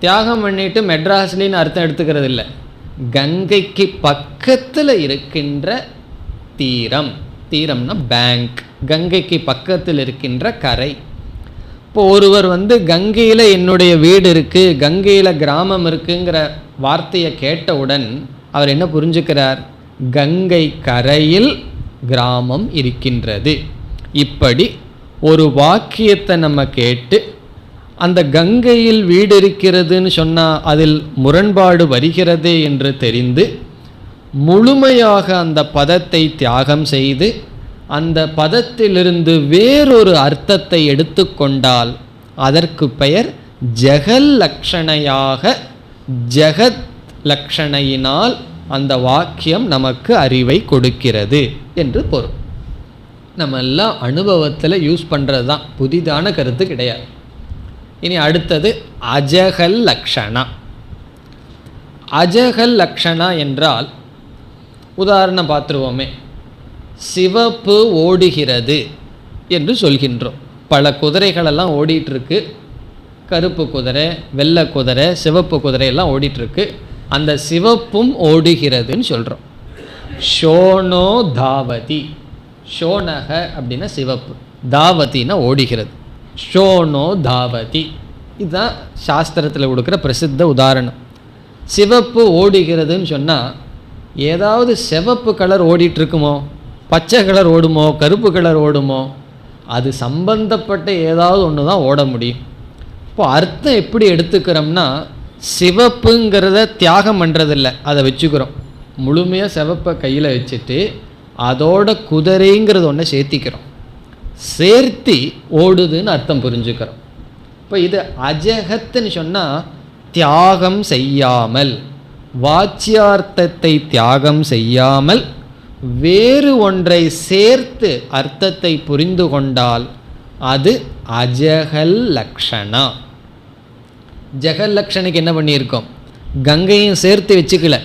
தியாகம் பண்ணிட்டு மெட்ராஸ்லின்னு அர்த்தம் எடுத்துக்கிறது இல்லை. கங்கைக்கு பக்கத்தில் இருக்கின்ற தீரம், தீரம்னா பேங்க், கங்கைக்கு பக்கத்தில் இருக்கின்ற கரை. இப்போ ஒருவர் கங்கையில் என்னுடைய வீடு இருக்குது, கங்கையில் கிராமம் இருக்குங்கிற வார்த்தையை கேட்டவுடன் அவர் என்ன புரிஞ்சுக்கிறார்? கங்கை கரையில் கிராமம் இருக்கின்றது. இப்படி ஒரு வாக்கியத்தை நம்ம கேட்டு அந்த கங்கையில் வீடு இருக்கிறதுன்னு சொன்னால் அதில் முரண்பாடு வருகிறது என்று தெரிந்து முழுமையாக அந்த பதத்தை தியாகம் செய்து அந்த பதத்திலிருந்து வேறொரு அர்த்தத்தை எடுத்துக்கொண்டால் அதற்கு பெயர் ஜெகல் லக்ஷணையாக, ஜெகத் லக்ஷணையினால் அந்த வாக்கியம் நமக்கு அறிவை கொடுக்கிறது என்று பொருள். நம்ம எல்லாம் அனுபவத்தில் யூஸ் பண்ணுறது தான், புதிதான கருத்து கிடையாது. இனி அடுத்தது அஜகல் லக்ஷணா. அஜகல் லக்ஷணா என்றால் உதாரணம் பார்த்துருவோமே, சிவப்பு ஓடுகிறது என்று சொல்கின்றோம். பல குதிரைகளெல்லாம் ஓடிட்டுருக்கு, கருப்பு குதிரை, வெள்ளை குதிரை, சிவப்பு குதிரை எல்லாம் ஓடிட்டுருக்கு. அந்த சிவப்பும் ஓடுகிறதுன்னு சொல்கிறோம். ஷோனோ தாவதி, ஷோனக அப்படின்னா சிவப்பு, தாவதினா ஓடுகிறது. ஷோனோ தாவதி, இதுதான் சாஸ்திரத்தில் கொடுக்குற பிரசித்த உதாரணம். சிவப்பு ஓடுகிறதுன்னு சொன்னால் ஏதாவது சிவப்பு கலர் ஓடிட்டுருக்குமோ, பச்சை கலர் ஓடுமோ, கருப்பு கலர் ஓடுமோ, அது சம்பந்தப்பட்ட ஏதாவது ஒன்று தான் ஓட முடியும். இப்போ அர்த்தம் எப்படி எடுத்துக்கிறோம்னா, சிவப்புங்கிறத தியாகம் பண்ணுறதில்ல, அதை வச்சுக்கிறோம். முழுமையாக சிவப்பை கையில் வச்சுட்டு அதோட குதிரைங்கிறது ஒன்றை சேர்த்திக்கிறோம், சேர்த்தி ஓடுதுன்னு அர்த்தம் புரிஞ்சுக்கிறோம். இப்போ இது அஜகத்துன்னு சொன்னால் தியாகம் செய்யாமல், வாச்சியார்த்தத்தை தியாகம் செய்யாமல் வேறு ஒன்றை சேர்த்து அர்த்தத்தை புரிந்து கொண்டால் அது அஜகல் லக்ஷணா. ஜெகல் லக்ஷனுக்கு என்ன பண்ணியிருக்கோம், கங்கையும் சேர்த்து வச்சுக்கல.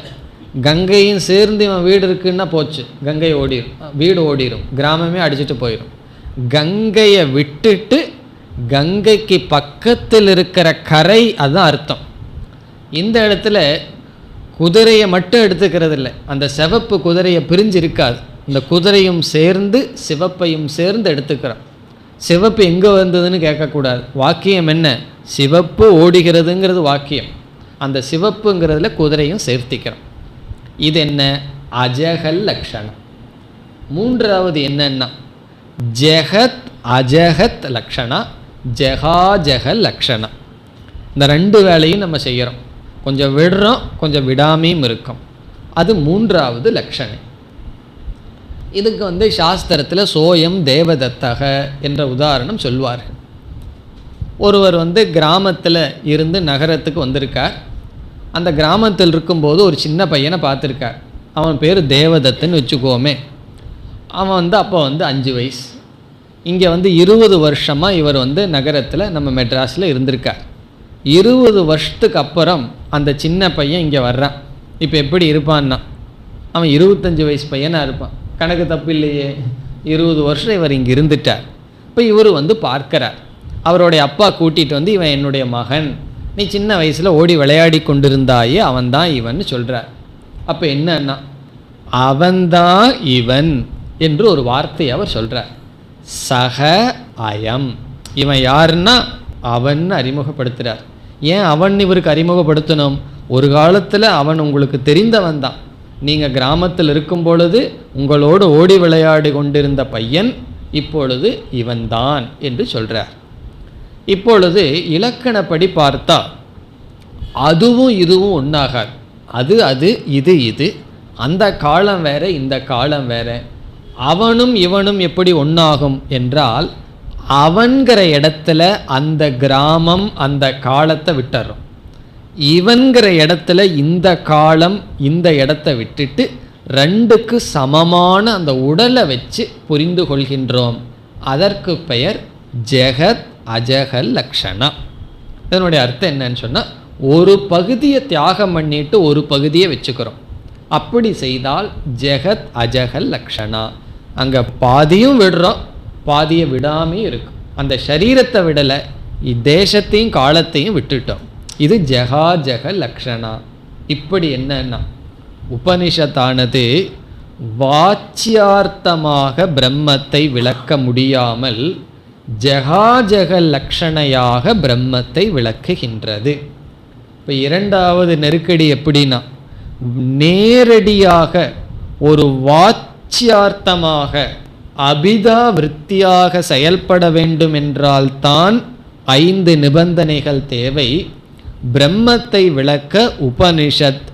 கங்கையும் சேர்ந்து இவன் வீடு இருக்குன்னா போச்சு, கங்கை ஓடிடும், வீடு ஓடிடும், கிராமமே அடிச்சுட்டு போயிடும். கங்கையை விட்டுட்டு கங்கைக்கு பக்கத்தில் இருக்கிற கரை, அதுதான் அர்த்தம். இந்த இடத்துல குதிரையை மட்டும் எடுத்துக்கிறது இல்லை, அந்த சிவப்பு குதிரையை பிரிஞ்சு இருக்காது, இந்த குதிரையும் சேர்ந்து சிவப்பையும் சேர்ந்து எடுத்துக்கிறோம். சிவப்பு எங்கே வந்ததுன்னு கேட்கக்கூடாது, வாக்கியம் என்ன, சிவப்பு ஓடுகிறதுங்கிறது வாக்கியம், அந்த சிவப்புங்கிறதுல குதிரையும் சேர்த்திக்கிறோம். இது என்ன, அஜகல் லக்ஷணம். மூன்றாவது என்னன்னா ஜெகத் அஜகத் லக்ஷணா, ஜெகாஜகல் லக்ஷணா. இந்த ரெண்டு வேலையும் நம்ம செய்கிறோம், கொஞ்சம் விடுறோம், கொஞ்சம் விடாமையும் இருக்கும். அது மூன்றாவது லக்ஷணம். இதுக்கு சாஸ்திரத்தில் சோயம் தேவதத்தக என்ற உதாரணம் சொல்வார்கள். ஒருவர் கிராமத்தில் இருந்து நகரத்துக்கு வந்திருக்கார். அந்த கிராமத்தில் இருக்கும்போது ஒரு சின்ன பையனை பார்த்துருக்கார். அவன் பேர் தேவதத்துன்னு வச்சுக்கோமே. அவன் அப்போ 5 வயசு. இங்கே 20 வருஷமாக இவர் நகரத்தில் நம்ம மெட்ராஸில் இருந்திருக்கார். 20 வருஷத்துக்கு அப்புறம் அந்த சின்ன பையன் இங்கே வர்றான். இப்போ எப்படி இருப்பான்னா, அவன் 25 வயசு பையனாக இருப்பான். கணக்கு தப்பு இல்லையே, 20 வருஷம் இவர் இங்கே இருந்துட்டார். இப்போ இவர் பார்க்கிறார். அவருடைய அப்பா கூட்டிகிட்டு இவன் என்னுடைய மகன், நீ சின்ன வயசில் ஓடி விளையாடி கொண்டிருந்தாயே அவன்தான் இவன் சொல்கிறார். அப்போ என்னன்னா, அவன்தான் இவன் என்று ஒரு வார்த்தையை அவர் சொல்கிறார். சக அயம், இவன் யாருன்னா அவன் அறிமுகப்படுத்துகிறார். ஏன் அவன் இவருக்கு அறிமுகப்படுத்தணும், ஒரு காலத்தில் அவன் உங்களுக்கு தெரிந்தவன் தான். நீங்கள் கிராமத்தில் இருக்கும் பொழுது உங்களோடு ஓடி விளையாடி கொண்டிருந்த பையன் இப்பொழுது இவன்தான் என்று சொல்கிறார். இப்பொழுது இலக்கணப்படி பார்த்தா அதுவும் இதுவும் ஒன்றாகாது. அது அது, இது இது, அந்த காலம் வேற இந்த காலம் வேற. அவனும் இவனும் எப்படி ஒன்றாகும் என்றால், அவன்கிற இடத்துல அந்த கிராமம் அந்த காலத்தை விட்டுறோம், இவன்கிற இடத்துல இந்த காலம் இந்த இடத்த விட்டுட்டு ரெண்டுக்கு சமமான அந்த உடலை வச்சு புரிந்து கொள்கின்றோம். அதற்கு பெயர் ஜெகத் அஜகல் லக்ஷணா. இதனுடைய அர்த்தம் என்னன்னு சொன்னால், ஒரு பகுதியை தியாகம் பண்ணிட்டு ஒரு பகுதியை வச்சுக்கிறோம். அப்படி செய்தால் ஜெகத் அஜகல் லக்ஷணா. அங்கே பாதியும் விடுறோம், பாதியை விடாமையும் இருக்கும். அந்த சரீரத்தை விடலை, தேசத்தையும் காலத்தையும் விட்டுட்டோம். இது ஜெகாஜக லக்ஷணா. இப்படி என்னன்னா, உபனிஷத்தானது வாச்சியார்த்தமாக பிரம்மத்தை விளக்க முடியாமல் ஜெகாஜக லக்ஷணையாக பிரம்மத்தை விளக்குகின்றது. இப்போ இரண்டாவது நெருக்கடி எப்படின்னா, நேரடியாக ஒரு வாச்சியார்த்தமாக அபிதா விருத்தியாக செயல்பட வேண்டும் என்றால்தான் 5 நிபந்தனைகள் தேவை. பிரம்மத்தை விளக்க உபனிஷத்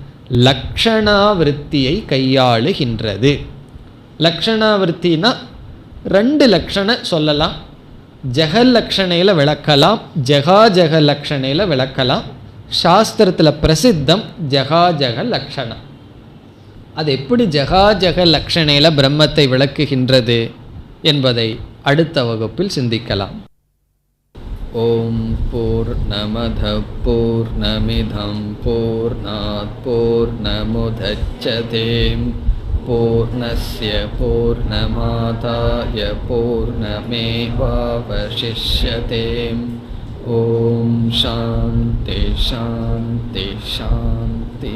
லக்ஷணாவிருத்தியை கையாளுகின்றது. லக்ஷணாவிருத்தினா 2 லக்ஷணம் சொல்லலாம். ஜெகல் லக்ஷணையில் விளக்கலாம், ஜெகாஜக லக்ஷணையில் விளக்கலாம். சாஸ்திரத்தில் பிரசித்தம் ஜெகாஜக லக்ஷணம். அது எப்படி ஜெகாஜக லக்ஷணையில் பிரம்மத்தை விளக்குகின்றது என்பதை அடுத்த வகுப்பில் சிந்திக்கலாம். ஓம் பூர்ணமத பூர்ணமிதம் பூர்ணாத் பூர்ணமுதச்யதே பூர்ணஸ்ய பூர்ணமாதாய பூர்ணமேவாவசிஷ்யதே. ஓம் சாந்தி ஷாந்தி ஷாந்தி.